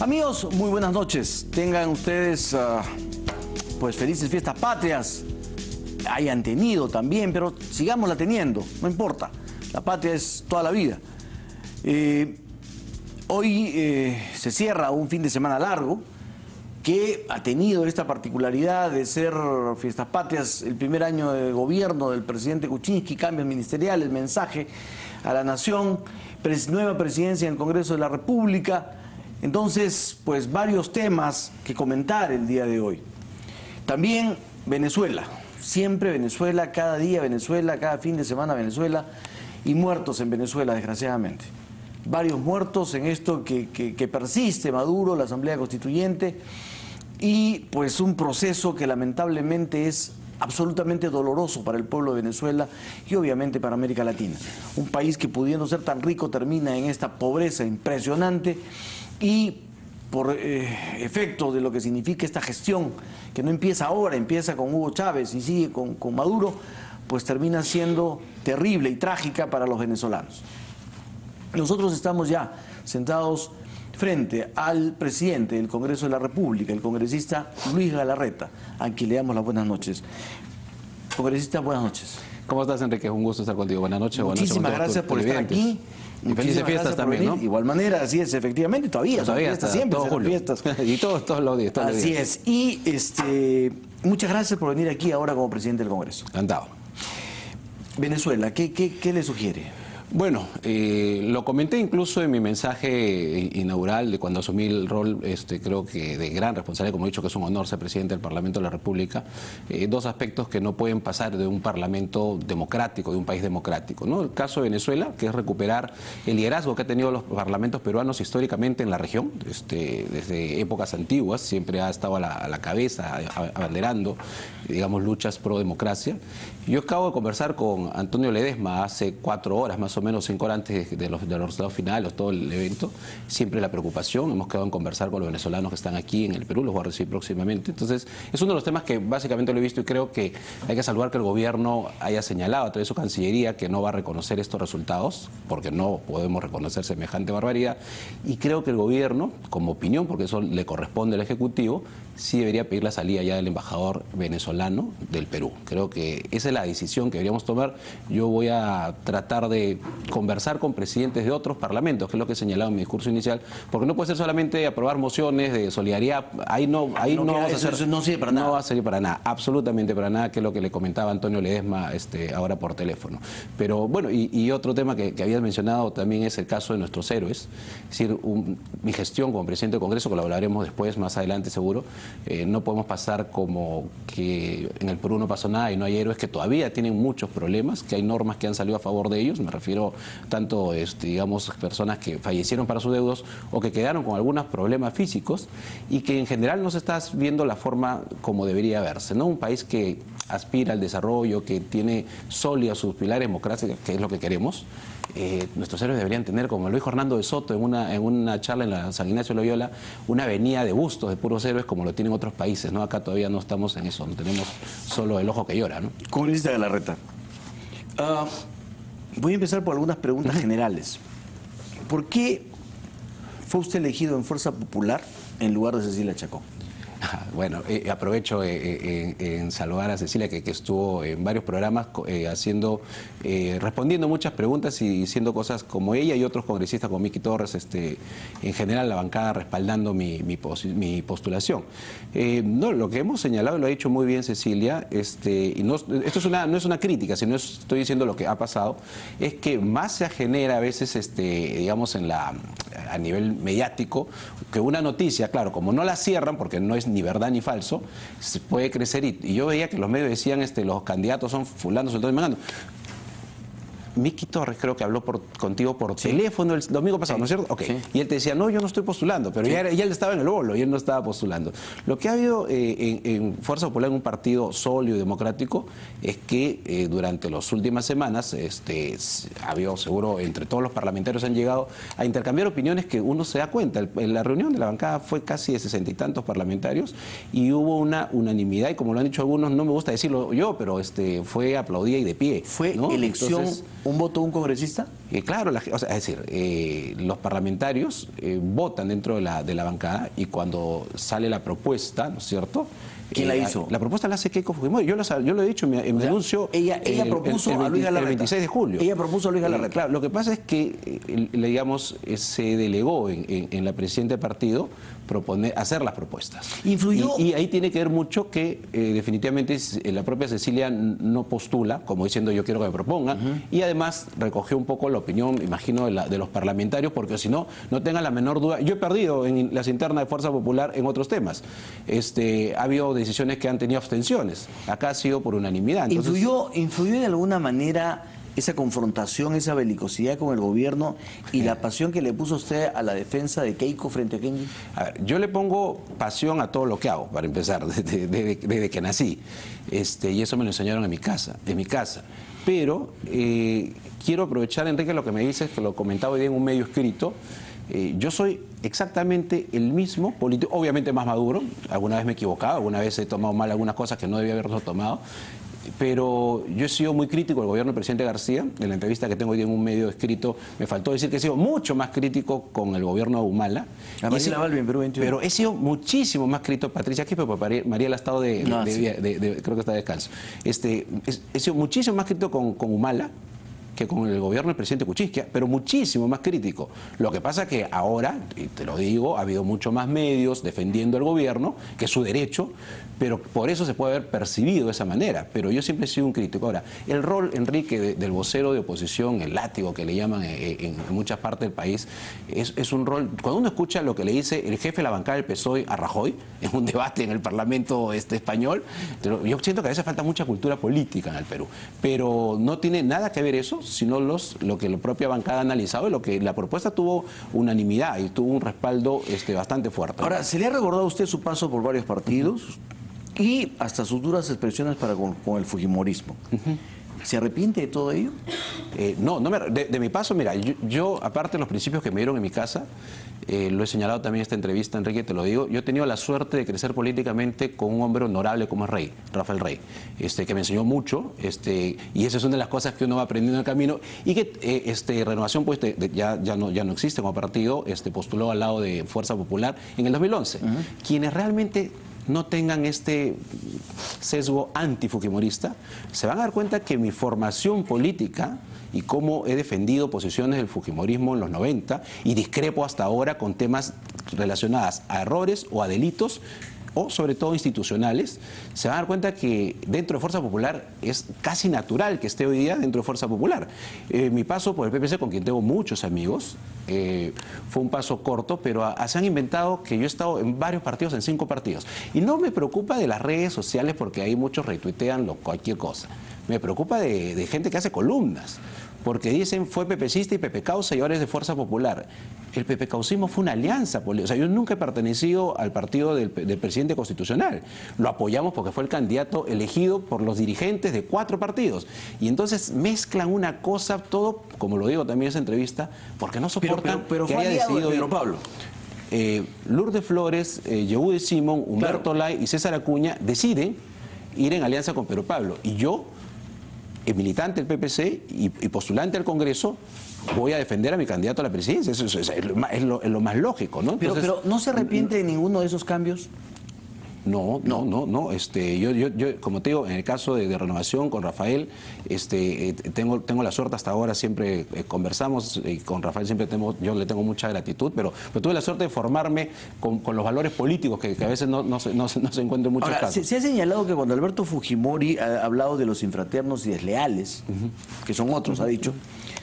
Amigos, muy buenas noches. Tengan ustedes pues felices fiestas patrias. Hayan tenido también, pero sigámosla teniendo, no importa. La patria es toda la vida. Hoy se cierra un fin de semana largo que ha tenido esta particularidad de ser fiestas patrias, el primer año de gobierno del presidente Kuczynski, cambios ministeriales, mensaje a la nación, nueva presidencia en el Congreso de la República. Entonces, pues varios temas que comentar el día de hoy. También Venezuela, siempre Venezuela, cada día Venezuela, cada fin de semana Venezuela, y muertos en Venezuela, desgraciadamente. Varios muertos en esto que persiste Maduro, la Asamblea Constituyente, y pues un proceso que lamentablemente es absolutamente doloroso para el pueblo de Venezuela y obviamente para América Latina. Un país que pudiendo ser tan rico termina en esta pobreza impresionante y por efecto de lo que significa esta gestión, que no empieza ahora, empieza con Hugo Chávez y sigue con Maduro, pues termina siendo terrible y trágica para los venezolanos. Nosotros estamos ya sentados frente al presidente del Congreso de la República, el congresista Luis Galarreta, a quien le damos las buenas noches. Congresista, buenas noches. ¿Cómo estás, Enrique? Es un gusto estar contigo. Buenas noches. Muchísimas gracias por estar aquí. Y felices fiestas también, ¿no? De igual manera, así es, efectivamente, todavía está, siempre todo julio. Fiestas. Y todos los días. Así es. Y muchas gracias por venir aquí ahora como presidente del Congreso. Encantado. Venezuela, ¿qué le sugiere? Bueno, lo comenté incluso en mi mensaje inaugural de cuando asumí el rol, creo que de gran responsabilidad, como he dicho, que es un honor ser presidente del Parlamento de la República, dos aspectos que no pueden pasar de un parlamento democrático, de un país democrático, ¿no? El caso de Venezuela, que es recuperar el liderazgo que han tenido los parlamentos peruanos históricamente en la región, desde épocas antiguas, siempre ha estado a la cabeza, abanderando, digamos, luchas pro democracia. Yo acabo de conversar con Antonio Ledesma hace 4 horas, más o menos 5 horas antes de los resultados finales, todo el evento. Siempre la preocupación, hemos quedado en conversar con los venezolanos que están aquí en el Perú, los voy a recibir próximamente. Entonces, es uno de los temas que básicamente lo he visto y creo que hay que saludar que el gobierno haya señalado a través de su Cancillería que no va a reconocer estos resultados, porque no podemos reconocer semejante barbaridad. Y creo que el gobierno, como opinión, porque eso le corresponde al Ejecutivo, sí debería pedir la salida ya del embajador venezolano del Perú. Creo que esa es la decisión que deberíamos tomar. Yo voy a tratar de conversar con presidentes de otros parlamentos, que es lo que he señalado en mi discurso inicial, porque no puede ser solamente aprobar mociones de solidaridad. Ahí no vamos a hacer, eso no sirve para nada. No va a servir para nada, absolutamente para nada, que es lo que le comentaba Antonio Ledesma ahora por teléfono. Pero bueno, y otro tema que habías mencionado también es el caso de nuestros héroes. Es decir, mi gestión como presidente del Congreso, que lo hablaremos después, más adelante seguro, no podemos pasar como que en el Perú no pasó nada y no hay héroes que todavía tienen muchos problemas, que hay normas que han salido a favor de ellos, me refiero tanto, digamos, personas que fallecieron para sus deudos o que quedaron con algunos problemas físicos y que en general no se está viendo la forma como debería verse, ¿no? Un país que aspira al desarrollo, que tiene sólidos sus pilares democráticos, que es lo que queremos. Nuestros héroes deberían tener, como lo dijo Hernando de Soto en una charla en la San Ignacio de Loyola, una avenida de bustos de puros héroes como lo tienen otros países, ¿no? Acá todavía no estamos en eso, no tenemos solo el ojo que llora, ¿no? Congresista Galarreta, voy a empezar por algunas preguntas generales. ¿Por qué fue usted elegido en Fuerza Popular en lugar de Cecilia Chacón? Bueno, aprovecho en saludar a Cecilia, que estuvo en varios programas respondiendo muchas preguntas y diciendo cosas como ella y otros congresistas como Miki Torres, en general la bancada respaldando mi postulación. No, lo que hemos señalado, y lo ha dicho muy bien Cecilia, y no, esto no es una crítica, sino estoy diciendo lo que ha pasado, es que más se genera a veces, digamos, a nivel mediático, que una noticia, claro, como no la cierran, porque no es ni verdad ni falso, se puede crecer y yo veía que los medios decían los candidatos son fulano, sultán y mangano. Miki Torres creo que habló contigo por teléfono el domingo pasado, ¿no es cierto? Okay. Sí. Y él te decía, no, yo no estoy postulando, pero ya él estaba en el bolo y él no estaba postulando. Lo que ha habido en Fuerza Popular, en un partido sólido y democrático, es que durante las últimas semanas ha habido, seguro, entre todos los parlamentarios han llegado a intercambiar opiniones que uno se da cuenta. En la reunión de la bancada fue casi de 60 y tantos parlamentarios y hubo una unanimidad, y como lo han dicho algunos, no me gusta decirlo yo, pero fue aplaudida y de pie. Fue ¿no? elección... Entonces, ¿Un voto de un congresista? Claro, o sea, es decir, los parlamentarios votan dentro de la bancada y cuando sale la propuesta, ¿no es cierto? ¿Quién la hizo? La propuesta la hace Keiko Fujimori. Yo lo he dicho en mi anuncio. Ella propuso a Luis Galarreta. El 26 de julio. Ella propuso a Luis Galarreta. Claro, lo que pasa es que, digamos, se delegó en la presidenta del partido hacer las propuestas. ¿Influyó? Y ahí tiene que ver mucho que definitivamente la propia Cecilia no postula, como diciendo yo quiero que me propongan, y además recogió un poco la opinión, imagino, de los parlamentarios, porque si no, no tengan la menor duda. Yo he perdido en las internas de Fuerza Popular en otros temas. Ha habido decisiones que han tenido abstenciones. Acá ha sido por unanimidad. Entonces, ¿Influyó de alguna manera esa confrontación, esa belicosidad con el gobierno y la pasión que le puso usted a la defensa de Keiko frente a Kenji? A ver, yo le pongo pasión a todo lo que hago, para empezar, desde que nací. Y eso me lo enseñaron en mi casa. Pero quiero aprovechar, Enrique, lo que me dices, que lo comentaba hoy día en un medio escrito. Yo soy exactamente el mismo político, obviamente más maduro. Alguna vez me he equivocado, alguna vez he tomado mal algunas cosas que no debía haberlo tomado. Pero yo he sido muy crítico del gobierno del presidente García. En la entrevista que tengo hoy día en un medio escrito, me faltó decir que he sido mucho más crítico con el gobierno de Humala. Pero he sido muchísimo más crítico, Patricia, aquí, pero Mariela ha estado creo que está de descanso. He sido muchísimo más crítico con Humala que con el gobierno del presidente Kuczynski, pero muchísimo más crítico. Lo que pasa que ahora, y te lo digo, ha habido mucho más medios defendiendo al gobierno, que es su derecho, pero por eso se puede haber percibido de esa manera. Pero yo siempre he sido un crítico. Ahora, el rol, Enrique, del vocero de oposición, el látigo que le llaman en muchas partes del país, es un rol. Cuando uno escucha lo que le dice el jefe de la bancada del PSOE a Rajoy, en un debate en el Parlamento español, yo siento que a veces falta mucha cultura política en el Perú. Pero no tiene nada que ver eso, sino lo que la propia bancada ha analizado y lo que la propuesta tuvo unanimidad y tuvo un respaldo bastante fuerte. Ahora, ¿se le ha recordado a usted su paso por varios partidos y hasta sus duras expresiones con el fujimorismo? ¿Se arrepiente de todo ello? No, de mi paso, mira, yo aparte de los principios que me dieron en mi casa, lo he señalado también en esta entrevista, Enrique, te lo digo, yo he tenido la suerte de crecer políticamente con un hombre honorable como es Rey, Rafael Rey, que me enseñó mucho, y esa es una de las cosas que uno va aprendiendo en el camino, y que Renovación pues ya no existe como partido, postuló al lado de Fuerza Popular en el 2011. Quienes realmente no tengan este sesgo antifujimorista, se van a dar cuenta que mi formación política y cómo he defendido posiciones del fujimorismo en los 90 y discrepo hasta ahora con temas relacionados a errores o a delitos o sobre todo institucionales, se van a dar cuenta que dentro de Fuerza Popular es casi natural que esté hoy día dentro de Fuerza Popular. Mi paso por el PPC, con quien tengo muchos amigos, fue un paso corto, pero se han inventado que yo he estado en varios partidos, en 5 partidos. Y no me preocupa de las redes sociales porque ahí muchos retuitean cualquier cosa. Me preocupa de gente que hace columnas. Porque dicen fue pepecista y pepecausa y ahora es de Fuerza Popular. El pepecaucismo fue una alianza política. O sea, yo nunca he pertenecido al partido del presidente constitucional. Lo apoyamos porque fue el candidato elegido por los dirigentes de 4 partidos. Y entonces mezclan una cosa, todo, como lo digo también en esa entrevista, porque no soportan pero que haya decidido Pedro Pablo. Lourdes Flores, Yehude Simón, Humberto Lay y César Acuña deciden ir en alianza con Pedro Pablo. Y yo, militante del PPC y postulante al Congreso, voy a defender a mi candidato a la presidencia. Eso es lo más lógico, ¿no? Entonces, pero ¿no se arrepiente de ninguno de esos cambios? No. Yo, como te digo, en el caso de Renovación con Rafael, tengo la suerte hasta ahora, siempre conversamos y con Rafael siempre yo le tengo mucha gratitud, pero tuve la suerte de formarme con los valores políticos que a veces no se encuentran en muchos casos. Se ha señalado que cuando Alberto Fujimori ha hablado de los infraternos y desleales, que son otros, ha dicho,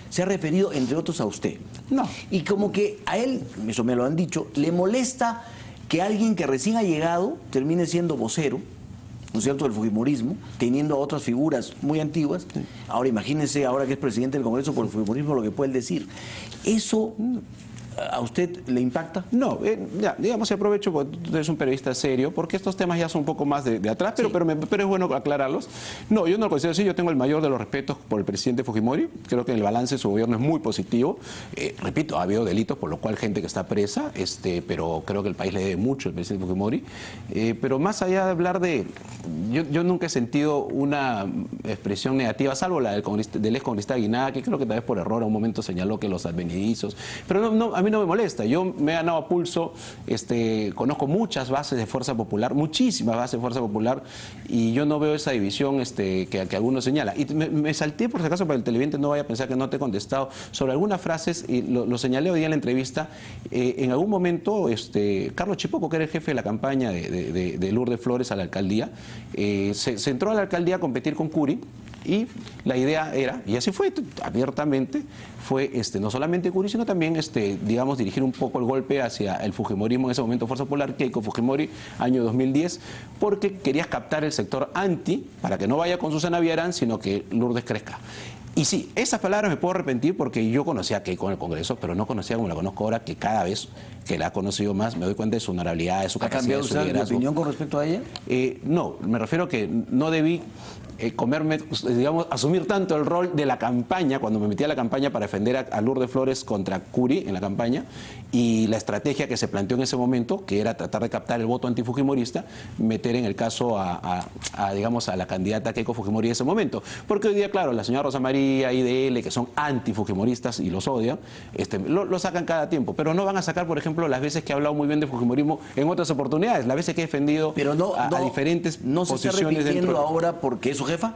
se ha referido, entre otros, a usted. No. Y como que a él, eso me lo han dicho, le molesta que alguien que recién ha llegado termine siendo vocero, ¿no es cierto?, del fujimorismo, teniendo a otras figuras muy antiguas. Ahora imagínense, ahora que es presidente del Congreso por el fujimorismo, lo que puede decir. Eso ¿A usted le impacta? No, ya, digamos, aprovecho porque tú eres un periodista serio, porque estos temas ya son un poco más de atrás, pero, Sí. pero es bueno aclararlos. No, yo no lo considero así, yo tengo el mayor de los respetos por el presidente Fujimori, creo que el balance de su gobierno es muy positivo. Repito, ha habido delitos, por lo cual gente que está presa, pero creo que el país le debe mucho al presidente Fujimori. Pero más allá de hablar de... Yo nunca he sentido una expresión negativa, salvo la del ex congresista Aguinaga, que creo que tal vez por error a un momento señaló que los advenedizos, pero a mí no me molesta. Yo me he ganado a pulso, conozco muchas bases de Fuerza Popular, muchísimas bases de Fuerza Popular, y yo no veo esa división que algunos señala. Y me salté, por si acaso, para el televidente no vaya a pensar que no te he contestado sobre algunas frases, y lo señalé hoy día en la entrevista. En algún momento, Carlos Chipoco, que era el jefe de la campaña de Lourdes Flores a la alcaldía, se entró a la alcaldía a competir con Curi. Y la idea era, y así fue abiertamente, fue no solamente Curi, sino también, digamos, dirigir un poco el golpe hacia el fujimorismo en ese momento, Fuerza Popular, Keiko Fujimori, año 2010, porque querías captar el sector anti, para que no vaya con Susana Villarán, sino que Lourdes crezca. Y sí, esas palabras me puedo arrepentir porque yo conocía a Keiko en el Congreso, pero no conocía como la conozco ahora, que cada vez que la he conocido más me doy cuenta de su honorabilidad, de su capacidad, de su liderazgo. ¿Ha cambiado usted de opinión con respecto a ella? No, me refiero a que no debí asumir tanto el rol de la campaña, cuando me metí a la campaña para defender a Lourdes Flores contra Curi en la campaña, y la estrategia que se planteó en ese momento, que era tratar de captar el voto antifujimorista, meter en el caso a la candidata Keiko Fujimori en ese momento. Porque hoy día, claro, la señora Rosa María, IDL, que son antifujimoristas y los odian, lo sacan cada tiempo, pero no van a sacar, por ejemplo, las veces que he hablado muy bien de fujimorismo en otras oportunidades, las veces que he defendido a diferentes ¿no se está posiciones repitiendo dentro ahora porque es su jefa?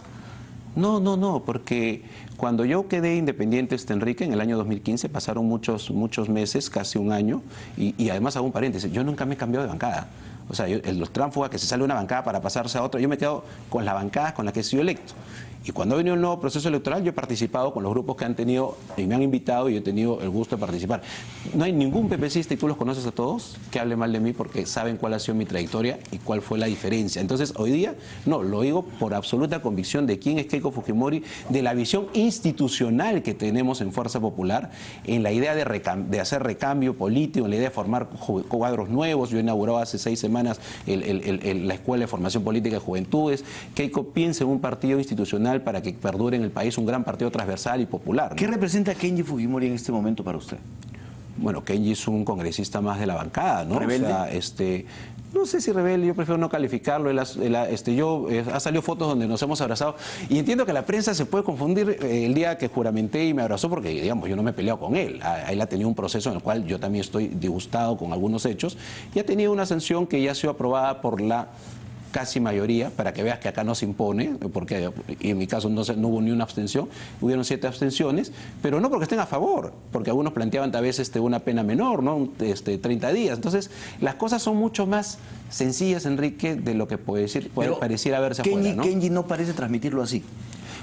No, porque cuando yo quedé independiente, Enrique, en el año 2015, pasaron muchos meses, casi un año, y además hago un paréntesis, yo nunca me he cambiado de bancada. O sea, los tránsfugas que se sale de una bancada para pasarse a otra, yo me quedo con la bancada con la que he sido electo. Y cuando ha venido el nuevo proceso electoral, yo he participado con los grupos que han tenido y me han invitado y he tenido el gusto de participar. No hay ningún PPCista, y tú los conoces a todos, que hable mal de mí porque saben cuál ha sido mi trayectoria y cuál fue la diferencia. Entonces, hoy día, no, lo digo por absoluta convicción de quién es Keiko Fujimori, de la visión institucional que tenemos en Fuerza Popular, en la idea de hacer recambio político, en la idea de formar cuadros nuevos. Yo he inaugurado hace 6 semanas la Escuela de Formación Política de Juventudes. Keiko piensa en un partido institucional para que perdure en el país un gran partido transversal y popular, ¿no? ¿Qué representa Kenji Fujimori en este momento para usted? Bueno, Kenji es un congresista más de la bancada, ¿no? ¿Rebelde? O sea, no sé si rebelde, yo prefiero no calificarlo. Ha salido fotos donde nos hemos abrazado y entiendo que la prensa se puede confundir el día que juramenté y me abrazó porque, digamos, yo no me he peleado con él. Él ha tenido un proceso en el cual yo también estoy disgustado con algunos hechos y ha tenido una sanción que ya ha sido aprobada por la casi mayoría, para que veas que acá no se impone, porque en mi caso no hubo ni una abstención, hubieron 7 abstenciones, pero no porque estén a favor, porque algunos planteaban tal vez una pena menor, ¿no? 30 días. Entonces, las cosas son mucho más sencillas, Enrique, de lo que pareciera verse afuera, ¿no? Kenji no parece transmitirlo así.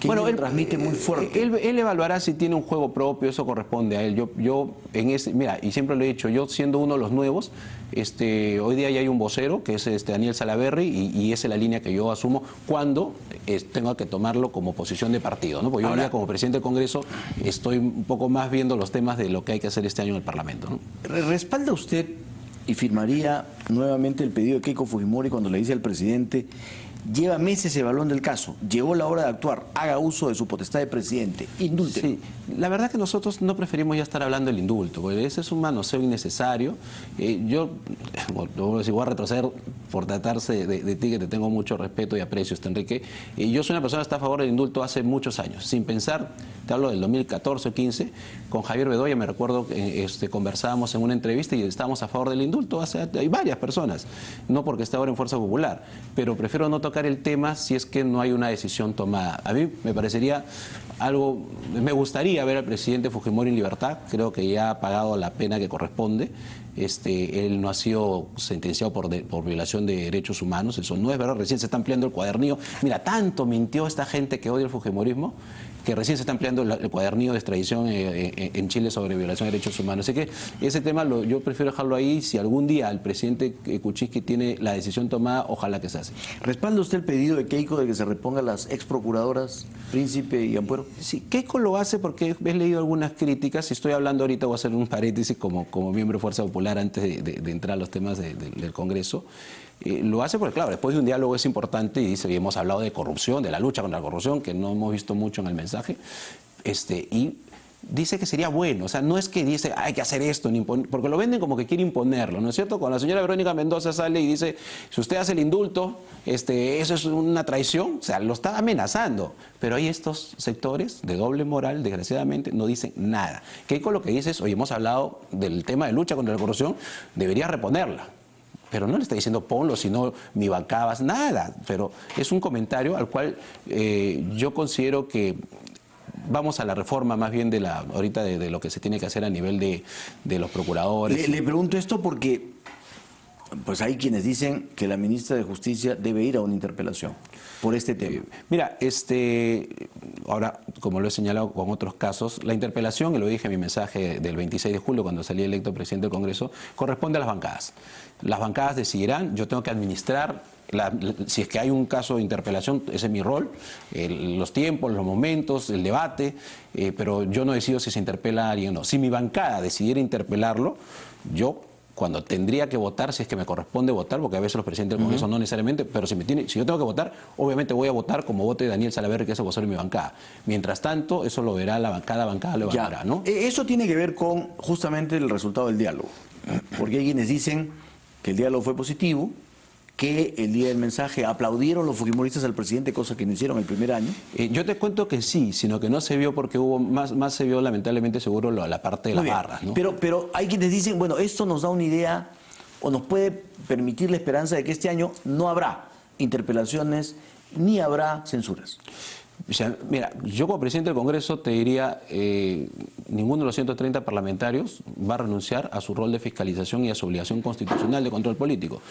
Bueno, él transmite muy fuerte. Él evaluará si tiene un juego propio, eso corresponde a él. Mira, y siempre lo he dicho, yo siendo uno de los nuevos, hoy día ya hay un vocero, que es Daniel Salaverry, y esa es la línea que yo asumo cuando tengo que tomarlo como posición de partido, ¿no? Porque yo hoy día como presidente del Congreso estoy un poco más viendo los temas de lo que hay que hacer este año en el Parlamento, ¿no? ¿Respalda usted y firmaría nuevamente el pedido de Keiko Fujimori cuando le dice al presidente: lleva meses el balón del caso, llegó la hora de actuar, haga uso de su potestad de presidente, indúltelo? Sí, la verdad que nosotros no preferimos ya estar hablando del indulto, porque ese es un manoseo innecesario. Yo voy a retroceder por tratarse de ti, que te tengo mucho respeto y aprecio, Enrique. Yo soy una persona que está a favor del indulto hace muchos años, sin pensar, te hablo del 2014 o 15, con Javier Bedoya, me recuerdo que conversábamos en una entrevista y estábamos a favor del indulto, hay varias personas, no porque esté ahora en Fuerza Popular, pero prefiero no tocar el tema si es que no hay una decisión tomada. A mí me parecería me gustaría ver al presidente Fujimori en libertad, creo que ya ha pagado la pena que corresponde. él no ha sido sentenciado por violación de derechos humanos. Eso no es verdad, recién se está ampliando el cuadernillo. Mira, tanto mintió esta gente que odia el fujimorismo, que recién se está ampliando el cuadernillo de extradición en Chile sobre violación de derechos humanos. Así que ese tema yo prefiero dejarlo ahí. Si algún día el presidente Kuczynski tiene la decisión tomada, ojalá que se hace. ¿Respalda usted el pedido de Keiko de que se repongan las ex procuradoras Príncipe y Ampuero? Sí, Keiko lo hace porque he leído algunas críticas. Si estoy hablando ahorita, voy a hacer un paréntesis como miembro de Fuerza Popular antes de entrar a los temas del Congreso. Lo hace porque, claro, después de un diálogo es importante y dice, y hemos hablado de corrupción, de la lucha contra la corrupción, que no hemos visto mucho en el mensaje, y dice que sería bueno, o sea, no es que dice hay que hacer esto, porque lo venden como que quiere imponerlo, ¿no es cierto? Cuando la señora Verónica Mendoza sale y dice, si usted hace el indulto, eso es una traición, o sea, lo está amenazando, pero hay estos sectores de doble moral, desgraciadamente, no dicen nada. Keiko lo que dice es, oye, hemos hablado del tema de lucha contra la corrupción, debería reponerla. Pero no le está diciendo ponlo, sino ni bancabas, nada. Pero es un comentario al cual yo considero que vamos a la reforma más bien ahorita de lo que se tiene que hacer a nivel de los procuradores. Le pregunto esto porque pues hay quienes dicen que la ministra de Justicia debe ir a una interpelación por este tema. Mira, ahora, como lo he señalado con otros casos, la interpelación, y lo dije en mi mensaje del 26 de julio cuando salí electo presidente del Congreso, corresponde a las bancadas. Las bancadas decidirán, yo tengo que administrar, si es que hay un caso de interpelación, ese es mi rol, los tiempos, los momentos, el debate, pero yo no decido si se interpela a alguien o no. Si mi bancada decidiera interpelarlo, yo cuando tendría que votar, si es que me corresponde votar, porque a veces los presidentes del Congreso no necesariamente, pero si yo tengo que votar, obviamente voy a votar como vote Daniel Salaverry, que es el vocero de mi bancada. Mientras tanto, eso lo verá cada bancada lo evaluará, ¿no? Eso tiene que ver con justamente el resultado del diálogo, porque hay quienes dicen que el diálogo fue positivo, que el día del mensaje aplaudieron los fujimoristas al presidente, cosa que no hicieron el primer año. Yo te cuento que sí, sino que no se vio porque hubo más se vio lamentablemente seguro la parte de las barras, ¿no? Pero hay quienes dicen, bueno, esto nos da una idea o nos puede permitir la esperanza de que este año no habrá interpelaciones ni habrá censuras. O sea, mira, yo como presidente del Congreso te diría, ninguno de los 130 parlamentarios va a renunciar a su rol de fiscalización y a su obligación constitucional de control político.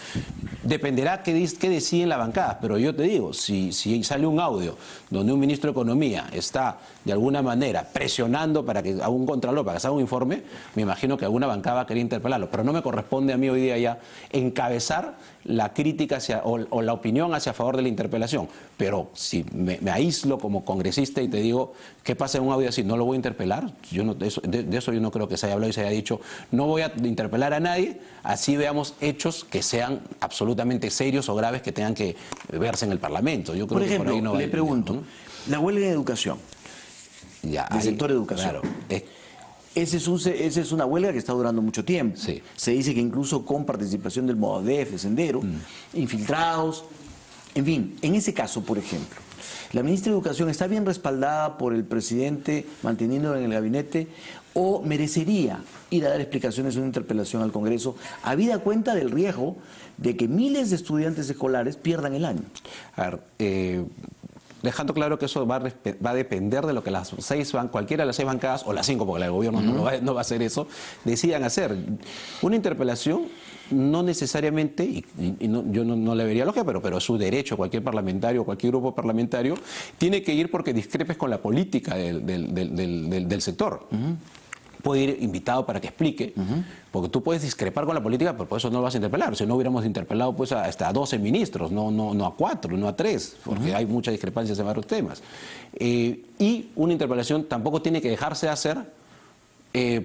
Dependerá qué deciden la bancada, pero yo te digo, si sale un audio donde un ministro de Economía está de alguna manera presionando para que a un contralor, para que se haga un informe, me imagino que alguna bancada va a querer interpelarlo, pero no me corresponde a mí hoy día ya encabezar la crítica o la opinión hacia favor de la interpelación. Pero si me aíslo como congresista y te digo, ¿qué pasa en un audio así? ¿No lo voy a interpelar? De eso yo no creo que se haya hablado y se haya dicho, no voy a interpelar a nadie, así veamos hechos que sean absolutamente serios o graves que tengan que verse en el Parlamento. Yo creo por ejemplo, que por ahí no le pregunto, ¿no? La huelga en educación, del sector educación. Claro, esa es una huelga que está durando mucho tiempo. Sí. Se dice que incluso con participación del MOADEF, de Sendero, infiltrados. En fin, en ese caso, por ejemplo, ¿la ministra de Educación está bien respaldada por el presidente manteniéndola en el gabinete o merecería ir a dar explicaciones en una interpelación al Congreso, habida cuenta del riesgo de que miles de estudiantes escolares pierdan el año? A ver, dejando claro que eso va a depender de lo que cualquiera de las 6 bancadas, o las 5, porque el gobierno no va a hacer eso, decidan hacer. Una interpelación no necesariamente, yo no le vería lógica, pero es su derecho, cualquier parlamentario, cualquier grupo parlamentario, tiene que ir porque discrepes con la política del sector. Puede ir invitado para que explique, porque tú puedes discrepar con la política, pero por eso no lo vas a interpelar. Si no hubiéramos interpelado pues hasta a 12 ministros, no a 4, no a 3, porque hay muchas discrepancias en varios temas. Y una interpelación tampoco tiene que dejarse hacer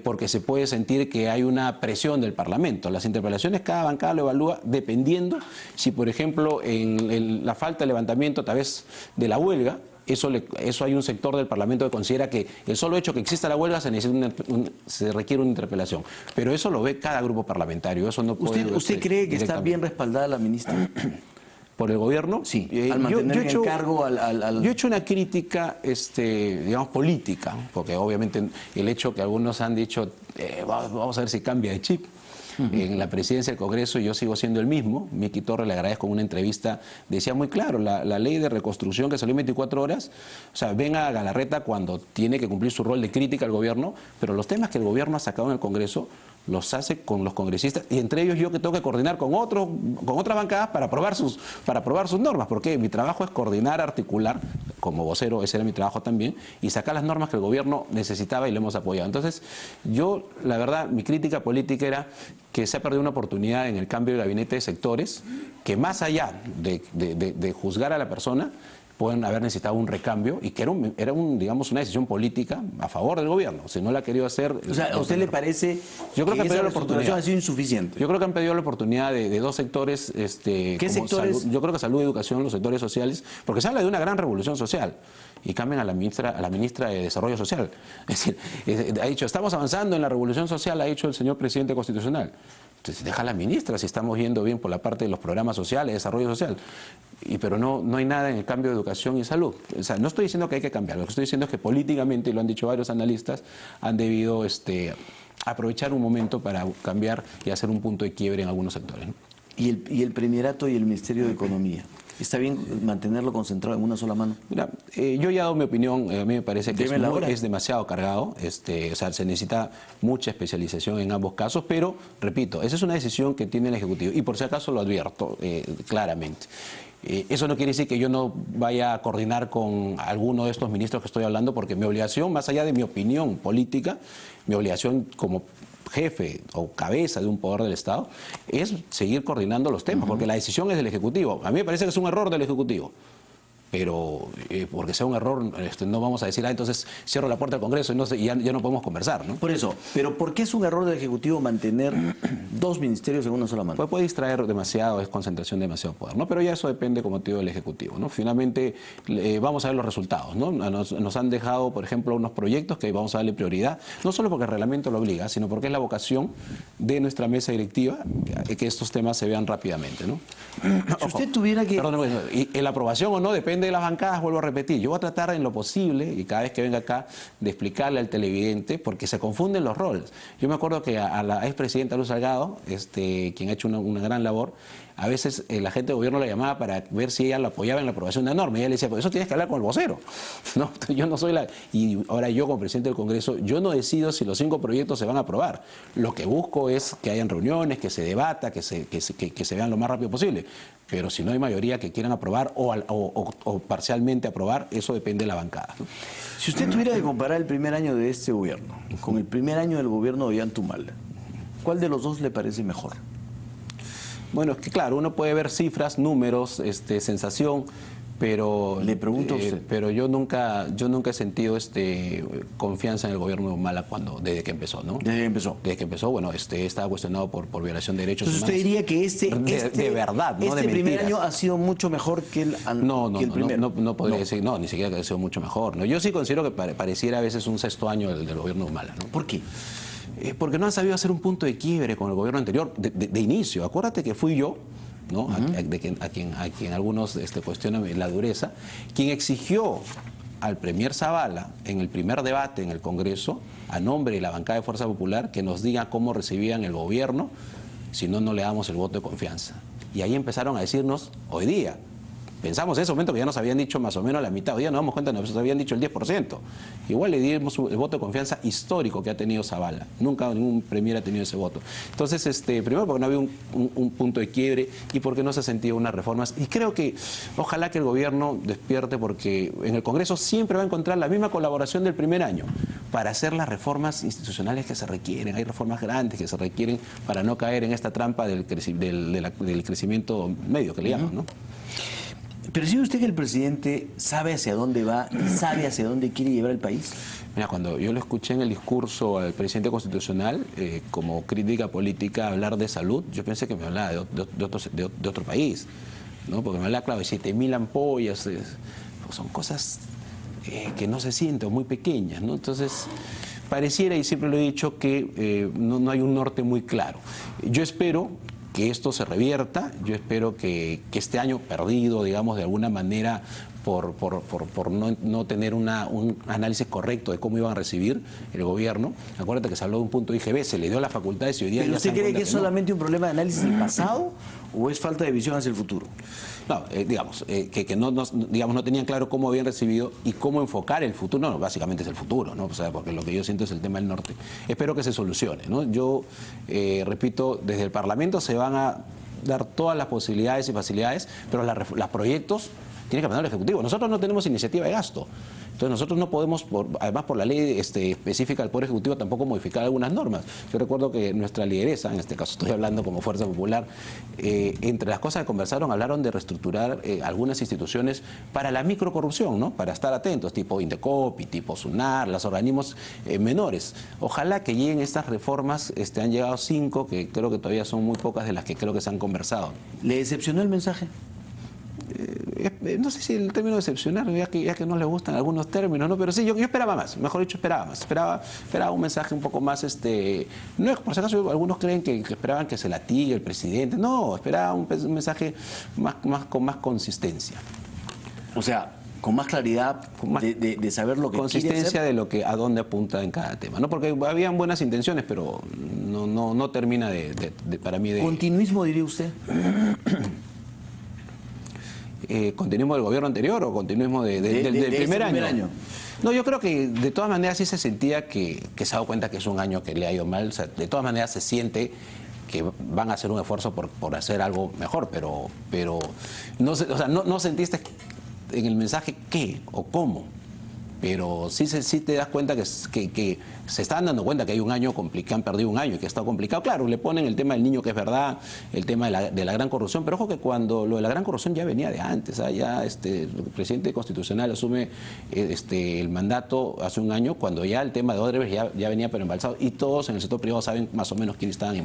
porque se puede sentir que hay una presión del Parlamento. Las interpelaciones cada bancada lo evalúa dependiendo si, por ejemplo, en la falta de levantamiento tal vez de la huelga, eso hay un sector del Parlamento que considera que el solo hecho que exista la huelga se requiere una interpelación. Pero eso lo ve cada grupo parlamentario. Eso no puede, ¿Usted cree que está bien respaldada la ministra? ¿Por el gobierno? Sí, al mantener en el cargo Yo he hecho una crítica, digamos, política, porque obviamente el hecho que algunos han dicho, vamos a ver si cambia de chip. En la presidencia del Congreso yo sigo siendo el mismo. Miki Torres, le agradezco, en una entrevista decía muy claro, la ley de reconstrucción que salió en 24 horas, o sea, ven a Galarreta cuando tiene que cumplir su rol de crítica al gobierno, pero los temas que el gobierno ha sacado en el Congreso los hace con los congresistas, y entre ellos yo que tengo que coordinar con otras bancadas para aprobar sus normas, porque mi trabajo es coordinar, articular, como vocero, ese era mi trabajo también, y sacar las normas que el gobierno necesitaba y le hemos apoyado. Entonces, yo, la verdad, mi crítica política era que se ha perdido una oportunidad en el cambio de gabinete de sectores, que más allá de juzgar a la persona, pueden haber necesitado un recambio y que digamos, una decisión política a favor del gobierno. Si no la ha querido hacer... O sea, ¿a usted le parece yo creo que esa reestructuración ha sido insuficiente? Yo creo que han pedido la oportunidad de dos sectores... ¿Qué sectores? Salud, yo creo que salud y educación, los sectores sociales, porque se habla de una gran revolución social y cambian a la ministra de Desarrollo Social. Es decir, ha dicho, estamos avanzando en la revolución social, ha dicho el señor presidente constitucional. Entonces, deja a la ministra si estamos yendo bien por la parte de los programas sociales, desarrollo social. Pero no hay nada en el cambio de educación y salud. O sea, no estoy diciendo que hay que cambiar, lo que estoy diciendo es que políticamente, y lo han dicho varios analistas, han debido aprovechar un momento para cambiar y hacer un punto de quiebre en algunos sectores, ¿no? ¿Y el Primerato y el Ministerio de Economía? ¿Está bien mantenerlo concentrado en una sola mano? Mira, yo ya he dado mi opinión, a mí me parece que es demasiado cargado, o sea, se necesita mucha especialización en ambos casos, pero, repito, esa es una decisión que tiene el Ejecutivo, y por si acaso lo advierto claramente. Eso no quiere decir que yo no vaya a coordinar con alguno de estos ministros que estoy hablando, porque mi obligación, más allá de mi opinión política, mi obligación como jefe o cabeza de un poder del Estado, es seguir coordinando los temas, porque la decisión es del Ejecutivo. A mí me parece que es un error del Ejecutivo, pero porque sea un error, no vamos a decir, entonces cierro la puerta del Congreso y ya no podemos conversar, ¿no? Por eso, pero ¿por qué es un error del Ejecutivo mantener dos ministerios en una sola mano? Pues puede distraer demasiado, es concentración de demasiado poder, ¿no? Pero ya eso depende, como te digo, del Ejecutivo, ¿no? Finalmente, vamos a ver los resultados, ¿no? Nos han dejado, por ejemplo, unos proyectos que vamos a darle prioridad, no solo porque el reglamento lo obliga, sino porque es la vocación de nuestra mesa directiva que estos temas se vean rápidamente, ¿no? Si usted tuviera que... Perdón, y la aprobación o no depende de las bancadas, vuelvo a repetir. Yo voy a tratar en lo posible, y cada vez que venga acá, de explicarle al televidente, porque se confunden los roles. Yo me acuerdo que a la expresidenta Luz Salgado, quien ha hecho una gran labor, a veces la gente de gobierno la llamaba para ver si ella lo apoyaba en la aprobación de una norma. Y ella le decía, pues eso tienes que hablar con el vocero. No, yo no soy la... Y ahora yo, como presidente del Congreso, yo no decido si los 5 proyectos se van a aprobar. Lo que busco es que hayan reuniones, que se debata, que se vean lo más rápido posible. Pero si no hay mayoría que quieran aprobar o parcialmente aprobar, eso depende de la bancada, ¿no? Si usted tuviera que comparar el primer año de este gobierno con el primer año del gobierno de Ollantumala, ¿cuál de los dos le parece mejor? Bueno, es que claro, uno puede ver cifras, números, sensación, pero le pregunto a usted. Pero yo nunca he sentido confianza en el gobierno de Humala desde que empezó, ¿no? Desde que empezó. Desde que empezó, bueno, estaba cuestionado por violación de derechos humanos. Entonces usted diría que de verdad, no de primer mentiras. año ha sido mucho mejor que el primero. No podría decir, ni siquiera que ha sido mucho mejor, ¿no? Yo sí considero que pareciera a veces un sexto año del gobierno de Humala, ¿no? ¿Por qué? Porque no han sabido hacer un punto de quiebre con el gobierno anterior de inicio. Acuérdate que fui yo, ¿no? A quien algunos cuestionan la dureza, quien exigió al premier Zavala en el primer debate en el Congreso, a nombre de la bancada de Fuerza Popular, que nos diga cómo recibían el gobierno, si no, no le damos el voto de confianza. Y ahí empezaron a decirnos, hoy día, pensamos en ese momento que ya nos habían dicho más o menos la mitad, hoy día nos damos cuenta que nos habían dicho el 10%. Igual le dimos el voto de confianza histórico que ha tenido Zavala. Nunca ningún premier ha tenido ese voto. Entonces, primero porque no había un punto de quiebre y porque no se sentían unas reformas. Y creo que ojalá que el gobierno despierte, porque en el Congreso siempre va a encontrar la misma colaboración del primer año para hacer las reformas institucionales que se requieren. Hay reformas grandes que se requieren para no caer en esta trampa del crecimiento medio que le llaman, ¿no? ¿Pero sigue usted que el presidente sabe hacia dónde va y sabe hacia dónde quiere llevar el país? Mira, cuando yo lo escuché en el discurso al presidente constitucional, como crítica política, hablar de salud, yo pensé que me hablaba de otro país, ¿no? Porque me hablaba, claro, de 7.000 ampollas, pues son cosas que no se sienten, muy pequeñas, ¿no? Entonces, pareciera, y siempre lo he dicho, que no hay un norte muy claro. Yo espero que esto se revierta, yo espero que este año perdido, digamos, de alguna manera por no tener un análisis correcto de cómo iban a recibir el gobierno. Acuérdate que se habló de un punto de IGB, se le dio las facultades y hoy día... ¿Pero ya usted se dan cree cuenta que es no. solamente un problema de análisis del pasado o es falta de visión hacia el futuro? No, digamos, que no tenían claro cómo habían recibido y cómo enfocar el futuro. No, básicamente es el futuro, ¿no? O sea, porque lo que yo siento es el tema del norte. Espero que se solucione, ¿no? Yo, repito, desde el Parlamento se van a dar todas las posibilidades y facilidades, pero los proyectos tienen que mandar el Ejecutivo. Nosotros no tenemos iniciativa de gasto. Entonces nosotros no podemos, además por la ley específica del Poder Ejecutivo, tampoco modificar algunas normas. Yo recuerdo que nuestra lideresa, en este caso estoy hablando como Fuerza Popular, entre las cosas que conversaron, hablaron de reestructurar algunas instituciones para la microcorrupción, ¿no? Para estar atentos, tipo Indecopi, tipo SUNAR, los organismos menores. Ojalá que lleguen estas reformas, han llegado 5, que creo que todavía son muy pocas de las que creo que se han conversado. ¿Le decepcionó el mensaje? No sé si el término decepcionar, ya que no le gustan algunos términos, ¿no? Pero sí, yo esperaba más, mejor dicho, esperaba más. Esperaba un mensaje un poco más, no, por si acaso algunos creen que esperaban que se latigue el presidente. No, esperaba un mensaje con más consistencia. O sea, con más claridad de saber lo que consistencia de lo que a dónde apunta en cada tema, ¿no? Porque habían buenas intenciones, pero no termina para mí de... ¿Continuismo diría usted? ¿Continuismo del gobierno anterior o continuismo del primer año? No, yo creo que de todas maneras sí se sentía que se ha dado cuenta que es un año que le ha ido mal. O sea, de todas maneras se siente que van a hacer un esfuerzo por hacer algo mejor, pero no sentiste en el mensaje qué o cómo. Pero sí te das cuenta que se están dando cuenta que hay un año complicado, han perdido un año y que ha estado complicado. Claro, le ponen el tema del niño, que es verdad, el tema de la gran corrupción, pero ojo que cuando lo de la gran corrupción ya venía de antes, ¿eh? Ya el presidente constitucional asume el mandato hace un año, cuando ya el tema de Odebrecht ya venía pero embalsado, y todos en el sector privado saben más o menos quiénes estaban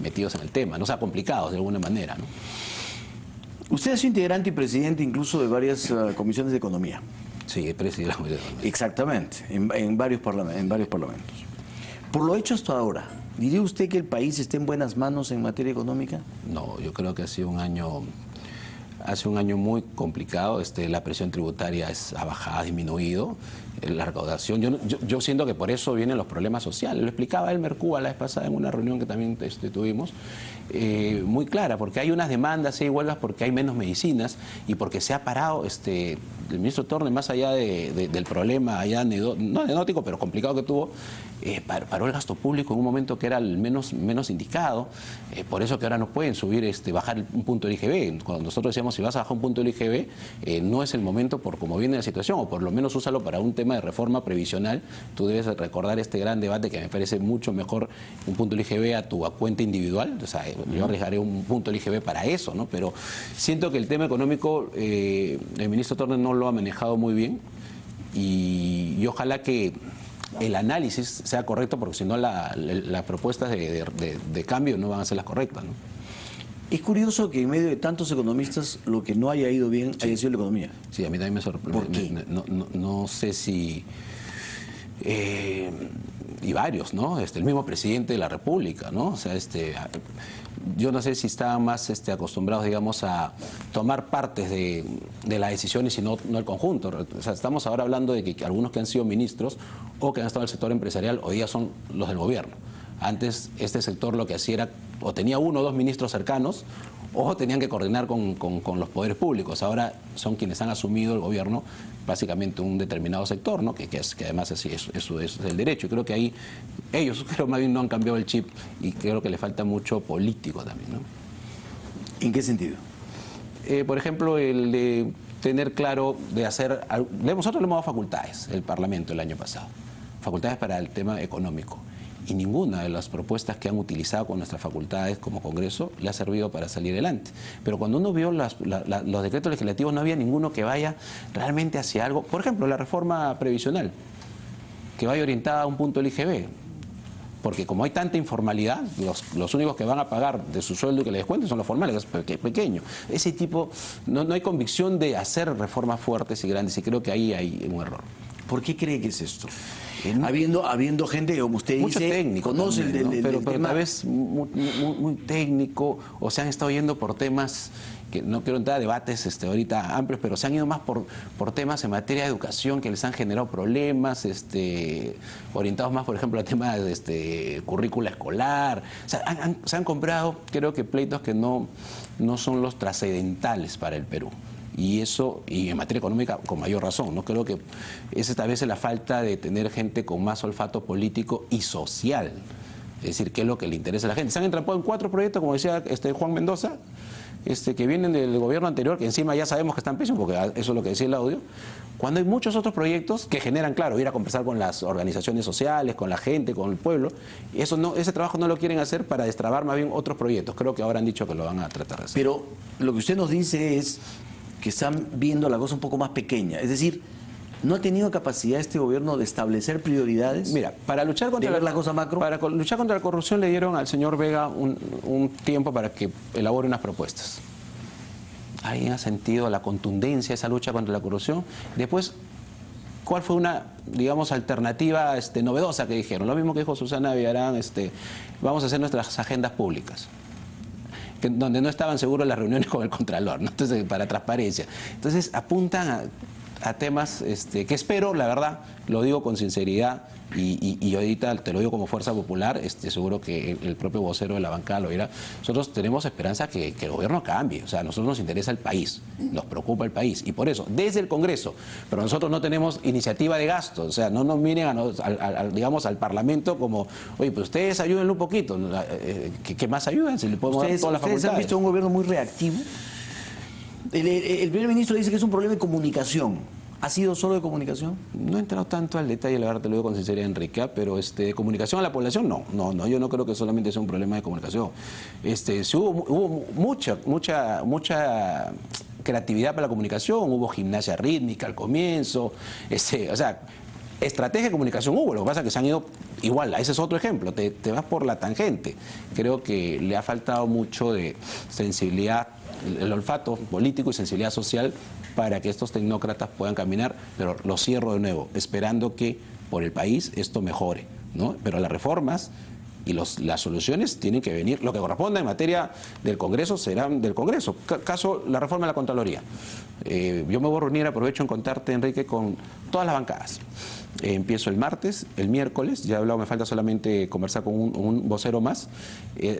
metidos en el tema, no sea complicados de alguna manera, ¿no? Usted ha sido integrante y presidente incluso de varias comisiones de economía. Sí, presidente. Exactamente, en varios parlamentos. Por lo hecho hasta ahora, ¿diría usted que el país está en buenas manos en materia económica? No, yo creo que ha sido un año muy complicado. La presión tributaria ha bajado, ha disminuido, la recaudación. Yo siento que por eso vienen los problemas sociales. Lo explicaba Elmer Cuba la vez pasada en una reunión que también tuvimos, muy clara, porque hay unas demandas y huelgas porque hay menos medicinas y porque se ha parado el ministro Torne, más allá del problema allá no anecdótico, pero complicado que tuvo, paró el gasto público en un momento que era el menos indicado. Por eso que ahora no pueden bajar un punto del IGB. Cuando nosotros decíamos, si vas a bajar un punto del IGB, no es el momento por cómo viene la situación, o por lo menos úsalo para un tema de reforma previsional. Tú debes recordar este gran debate que me parece mucho mejor un punto del IGB a tu cuenta individual. O sea, yo arriesgaré un punto del IGB para eso, ¿no? Pero siento que el tema económico, el ministro Torne no lo ha manejado muy bien, y ojalá que el análisis sea correcto, porque si no las propuestas de cambio no van a ser las correctas, ¿no? Es curioso que en medio de tantos economistas lo que no haya ido bien haya sido la economía. Sí, a mí también me sorprende. ¿Por qué? No sé si... y varios, ¿no? El mismo presidente de la República, ¿no? O sea, yo no sé si estaban más acostumbrados, digamos, a tomar partes de las decisiones y no el conjunto. O sea, estamos ahora hablando de que algunos que han sido ministros o que han estado en el sector empresarial hoy día son los del gobierno. Antes este sector lo que hacía era, o tenía 1 o 2 ministros cercanos, o tenían que coordinar con los poderes públicos. Ahora son quienes han asumido el gobierno, básicamente un determinado sector, ¿no? que además eso es el derecho. Y creo que ahí ellos, creo, más bien no han cambiado el chip, y creo que le falta mucho político también, ¿no? ¿En qué sentido? Por ejemplo, el de tener claro de hacer... Nosotros le hemos dado facultades, el Parlamento, el año pasado. Facultades para el tema económico. Y ninguna de las propuestas que han utilizado con nuestras facultades como Congreso le ha servido para salir adelante. Pero cuando uno vio los decretos legislativos, no había ninguno que vaya realmente hacia algo. Por ejemplo, la reforma previsional, que vaya orientada a un punto del IGB. Porque como hay tanta informalidad, los únicos que van a pagar de su sueldo y que le descuenten son los formales, que es pequeño. Ese tipo, no hay convicción de hacer reformas fuertes y grandes, y creo que ahí hay un error. ¿Por qué cree que es esto? Habiendo gente que, como usted mucho dice, técnico conoce también, el pero tema. tal vez muy técnico, o se han estado yendo por temas que no quiero entrar a debates ahorita amplios, pero se han ido más por temas en materia de educación que les han generado problemas, orientados más, por ejemplo, a temas de currícula escolar. O sea, se han comprado, creo que pleitos que no son los trascendentales para el Perú. Y eso, y en materia económica, con mayor razón, ¿no? Creo que esa tal vez es la falta de tener gente con más olfato político y social. Es decir, qué es lo que le interesa a la gente. Se han entrampado en 4 proyectos, como decía Juan Mendoza, que vienen del gobierno anterior, que encima ya sabemos que están pésimos, porque eso es lo que decía el audio, cuando hay muchos otros proyectos que generan, claro, ir a conversar con las organizaciones sociales, con la gente, con el pueblo. Ese trabajo no lo quieren hacer para destrabar más bien otros proyectos. Creo que ahora han dicho que lo van a tratar de hacer. Pero lo que usted nos dice es que están viendo la cosa un poco más pequeña. Es decir, ¿no ha tenido capacidad este gobierno de establecer prioridades? Mira, para luchar contra la cosa macro. Para luchar contra la corrupción le dieron al señor Vega un tiempo para que elabore unas propuestas. Ahí ha sentido la contundencia de esa lucha contra la corrupción. Después, ¿cuál fue una, digamos, alternativa novedosa que dijeron? Lo mismo que dijo Susana Villarán, vamos a hacer nuestras agendas públicas, donde no estaban seguros las reuniones con el Contralor, ¿no? Entonces, para transparencia. Entonces, apuntan a temas que espero, la verdad, lo digo con sinceridad, y ahorita te lo digo como Fuerza Popular, seguro que el propio vocero de la bancada lo dirá. Nosotros tenemos esperanza que el gobierno cambie. O sea, a nosotros nos interesa el país, nos preocupa el país, y por eso, desde el Congreso, pero nosotros no tenemos iniciativa de gasto. O sea, no nos miren digamos, al Parlamento como, oye, pues ustedes ayúdenle un poquito. ¿Qué más ayudan? Si le podemos dar todas las facultades. ¿Ustedes han visto un gobierno muy reactivo? El primer ministro dice que es un problema de comunicación. ¿Ha sido solo de comunicación? No he entrado tanto al detalle, la verdad te lo digo con sinceridad, Enrique, pero de comunicación a la población, no, yo no creo que solamente sea un problema de comunicación. Hubo mucha creatividad para la comunicación, hubo gimnasia rítmica al comienzo, o sea, estrategia de comunicación hubo, lo que pasa es que se han ido igual, ese es otro ejemplo, te vas por la tangente. Creo que le ha faltado mucho de sensibilidad, el olfato político y sensibilidad social para que estos tecnócratas puedan caminar, pero lo cierro de nuevo, esperando que por el país esto mejore, ¿no? Pero las reformas y las soluciones tienen que venir, lo que corresponda en materia del Congreso serán del Congreso. Caso la reforma de la Contraloría. Yo me voy a reunir, aprovecho en contarte, Enrique, con todas las bancadas. Empiezo el martes, el miércoles, ya he hablado, me falta solamente conversar con un vocero más.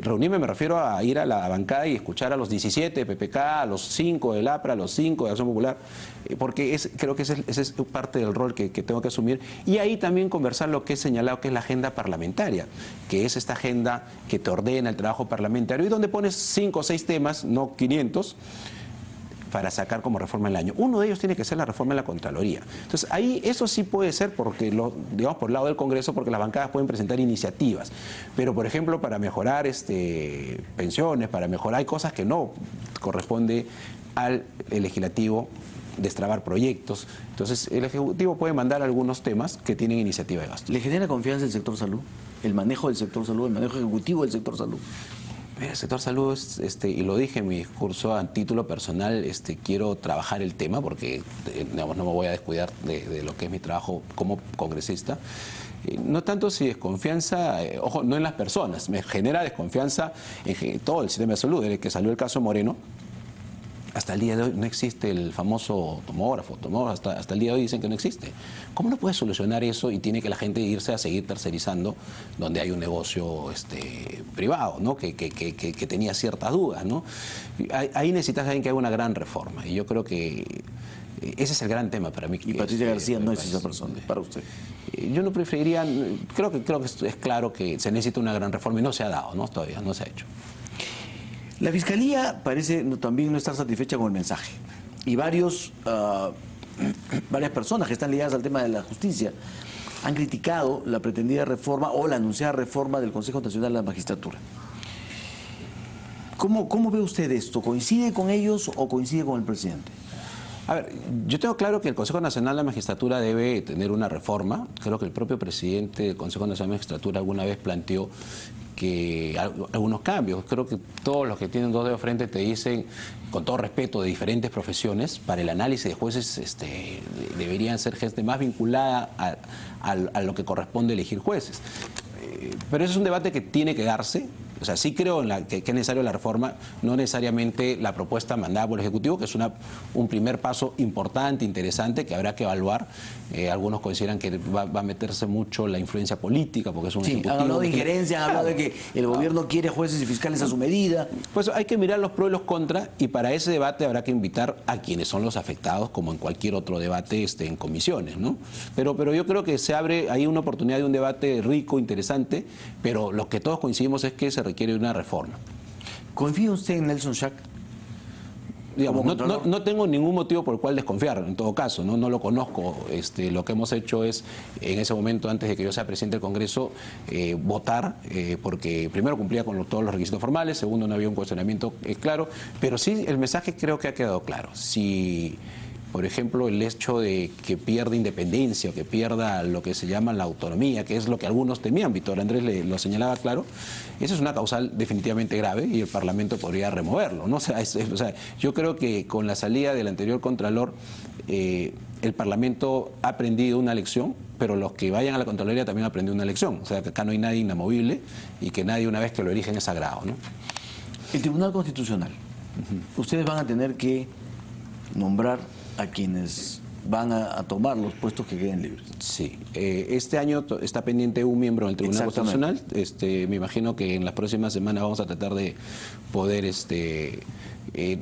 Reunirme me refiero a ir a la bancada y escuchar a los 17 de PPK, a los 5 del APRA, a los 5 de Acción Popular, porque creo que ese es parte del rol que tengo que asumir. Y ahí también conversar lo que he señalado, que es la agenda parlamentaria, que es esta agenda que te ordena el trabajo parlamentario y donde pones 5 o 6 temas, no 500, para sacar como reforma el año. Uno de ellos tiene que ser la reforma de la Contraloría. Entonces, ahí eso sí puede ser porque, digamos, por el lado del Congreso, porque las bancadas pueden presentar iniciativas. Pero, por ejemplo, para mejorar pensiones, hay cosas que no corresponde al legislativo destrabar proyectos. Entonces, el Ejecutivo puede mandar algunos temas que tienen iniciativa de gasto. ¿Le genera confianza el sector salud? ¿El manejo del sector salud, el manejo ejecutivo del sector salud? Mira, el sector salud, y lo dije en mi discurso a título personal, quiero trabajar el tema porque digamos, no me voy a descuidar de lo que es mi trabajo como congresista. No tanto si desconfianza, ojo, no en las personas, me genera desconfianza en todo el sistema de salud. Desde que salió el caso Moreno, hasta el día de hoy no existe el famoso tomógrafo, hasta el día de hoy dicen que no existe. ¿Cómo no puedes solucionar eso y tiene que la gente irse a seguir tercerizando donde hay un negocio privado, ¿no? que tenía ciertas dudas, ¿no? Ahí necesitas a alguien que haga una gran reforma y yo creo que ese es el gran tema para mí. Y Patricia García no es esa persona, para usted. Yo no preferiría, creo que es claro que se necesita una gran reforma y no se ha dado, ¿no? Todavía no se ha hecho. La Fiscalía parece también no estar satisfecha con el mensaje. Y varias personas que están ligadas al tema de la justicia han criticado la pretendida reforma o la anunciada reforma del Consejo Nacional de la Magistratura. ¿Cómo ve usted esto? ¿Coincide con ellos o coincide con el presidente? A ver, yo tengo claro que el Consejo Nacional de la Magistratura debe tener una reforma. Creo que el propio presidente del Consejo Nacional de la Magistratura alguna vez planteó que algunos cambios. Creo que todos los que tienen dos dedos frente te dicen, con todo respeto, de diferentes profesiones, para el análisis de jueces deberían ser gente más vinculada a lo que corresponde elegir jueces. Pero ese es un debate que tiene que darse. o sea, sí creo en que es necesario la reforma, no necesariamente la propuesta mandada por el Ejecutivo, que es un primer paso importante, interesante, que habrá que evaluar. Algunos consideran que va a meterse mucho la influencia política, porque es un Ejecutivo. Han hablado de injerencia, han hablado de que el gobierno quiere jueces y fiscales a su medida. Pues hay que mirar los pros y los contras, y para ese debate habrá que invitar a quienes son los afectados, como en cualquier otro debate en comisiones, ¿no? Pero yo creo que se abre ahí una oportunidad de un debate rico, interesante, pero lo que todos coincidimos es que se requiere una reforma. ¿Confía usted en Nelson Schack? Digamos, no tengo ningún motivo por el cual desconfiar, en todo caso, no lo conozco. Lo que hemos hecho es, en ese momento, antes de que yo sea presidente del Congreso, votar, porque primero cumplía con todos los requisitos formales, segundo no había un cuestionamiento claro, pero sí el mensaje creo que ha quedado claro. Si, por ejemplo, el hecho de que pierda independencia o que pierda lo que se llama la autonomía, que es lo que algunos temían, Víctor Andrés lo señalaba claro, esa es una causal definitivamente grave y el Parlamento podría removerlo, ¿no? O sea, yo creo que con la salida del anterior Contralor, el Parlamento ha aprendido una lección, pero los que vayan a la Contraloría también han aprendido una lección. O sea, que acá no hay nadie inamovible y que nadie, una vez que lo eligen, es sagrado, ¿no? El Tribunal Constitucional, ustedes van a tener que nombrar a quienes van a tomar los puestos que queden libres. Sí, este año está pendiente un miembro del Tribunal Constitucional. Me imagino que en las próximas semanas vamos a tratar de poder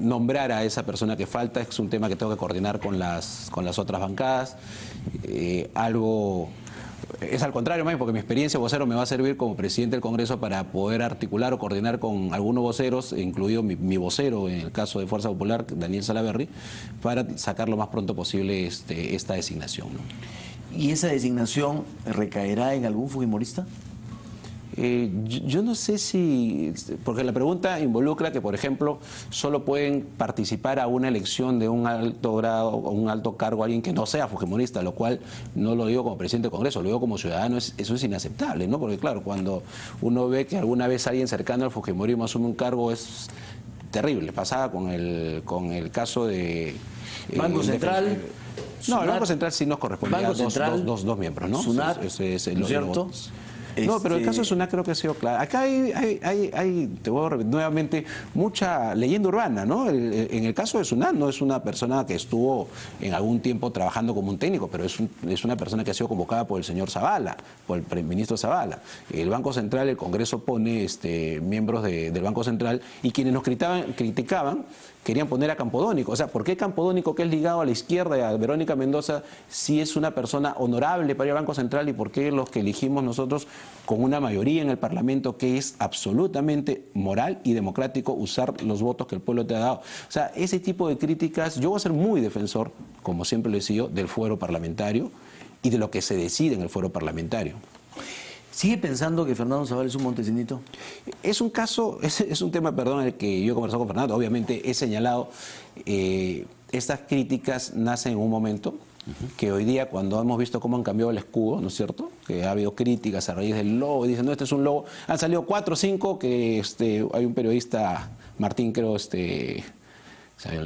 nombrar a esa persona que falta. Es un tema que tengo que coordinar con las otras bancadas. Es al contrario, porque mi experiencia vocero me va a servir como presidente del Congreso para poder articular o coordinar con algunos voceros, incluido mi vocero en el caso de Fuerza Popular, Daniel Salaverry, para sacar lo más pronto posible esta designación, ¿no? ¿Y esa designación recaerá en algún fujimorista? Yo no sé si, porque la pregunta involucra que, por ejemplo, solo pueden participar a una elección de un alto grado o un alto cargo alguien que no sea fujimorista, lo cual no lo digo como presidente del Congreso, lo digo como ciudadano. Eso es inaceptable, ¿no? Porque claro, cuando uno ve que alguna vez alguien cercano al fujimorismo asume un cargo, es terrible. Pasaba con el caso de Banco Central. No, el Banco Central sí nos correspondía a dos miembros, ¿no? SUNAT, ¿cierto? No, pero el caso de SUNAT creo que ha sido claro. Acá hay, te voy a repetir nuevamente, mucha leyenda urbana, ¿no? En el caso de SUNAT no es una persona que estuvo en algún tiempo trabajando como un técnico, pero es una persona que ha sido convocada por el señor Zavala, por el ministro Zavala. El Banco Central, el Congreso pone miembros del Banco Central, y quienes nos criticaban querían poner a Campodónico. O sea, ¿por qué Campodónico, que es ligado a la izquierda y a Verónica Mendoza, si es una persona honorable para ir al Banco Central, y por qué los que elegimos nosotros con una mayoría en el Parlamento que es absolutamente moral y democrático usar los votos que el pueblo te ha dado? O sea, ese tipo de críticas, yo voy a ser muy defensor, como siempre lo he sido, del fuero parlamentario y de lo que se decide en el fuero parlamentario. ¿Sigue pensando que Fernando Zavala es un Montesinito? Es un caso, es un tema, perdón, en el que yo he conversado con Fernando. Obviamente he señalado, estas críticas nacen en un momento que hoy día, cuando hemos visto cómo han cambiado el escudo, ¿no es cierto?, que ha habido críticas a raíz del logo, y dicen, no, este es un logo, han salido 4 o 5 que hay un periodista, Martín, creo,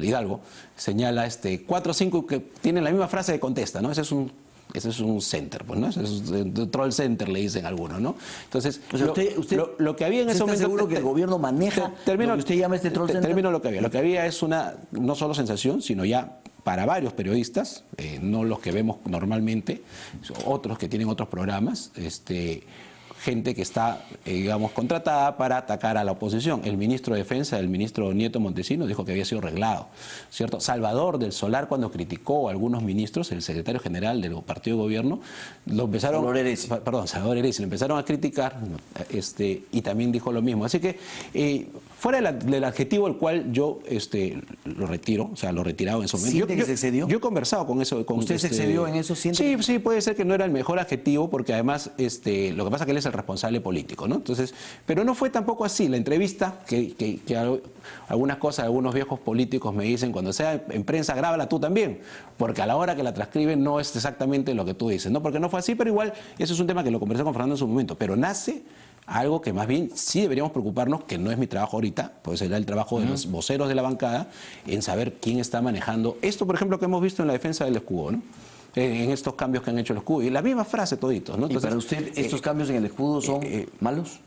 Hidalgo, señala 4 o 5 que tienen la misma frase de contesta, ¿no? Ese es un center, pues, ¿no? Ese es un troll center, le dicen algunos, ¿no? Entonces, o sea, lo que había en ese momento... ¿Está seguro que el gobierno maneja lo que usted llama troll center? Termino lo que había. Lo que había es no solo sensación, sino ya para varios periodistas, no los que vemos normalmente, otros que tienen otros programas, gente que está, digamos, contratada para atacar a la oposición. El ministro de Defensa, el ministro Nieto Montesinos, dijo que había sido arreglado, ¿cierto? Salvador del Solar, cuando criticó a algunos ministros, el secretario general del partido de gobierno, Salvador Heresi, lo empezaron a criticar, y también dijo lo mismo. Así que, fuera del adjetivo, el cual yo lo retiro, o sea, lo retirado en su momento. ¿Siente que se excedió? Yo he conversado con eso. ¿Usted se excedió en eso? Sí, puede ser que no era el mejor adjetivo, porque además, lo que pasa es que él es el responsable político, ¿no? Entonces, pero no fue tampoco así. La entrevista, que algunas cosas, algunos viejos políticos me dicen, cuando sea en prensa, grábala tú también, porque a la hora que la transcriben no es exactamente lo que tú dices, ¿no? Porque no fue así, pero igual, eso es un tema que lo conversé con Fernando en su momento, pero nace algo que más bien sí deberíamos preocuparnos, que no es mi trabajo ahorita, pues será el trabajo de los voceros de la bancada, en saber quién está manejando esto, por ejemplo, que hemos visto en la defensa del escudo, ¿no? En estos cambios que han hecho el escudo. Y la misma frase toditos, ¿no? Entonces, ¿y para usted estos cambios en el escudo son malos?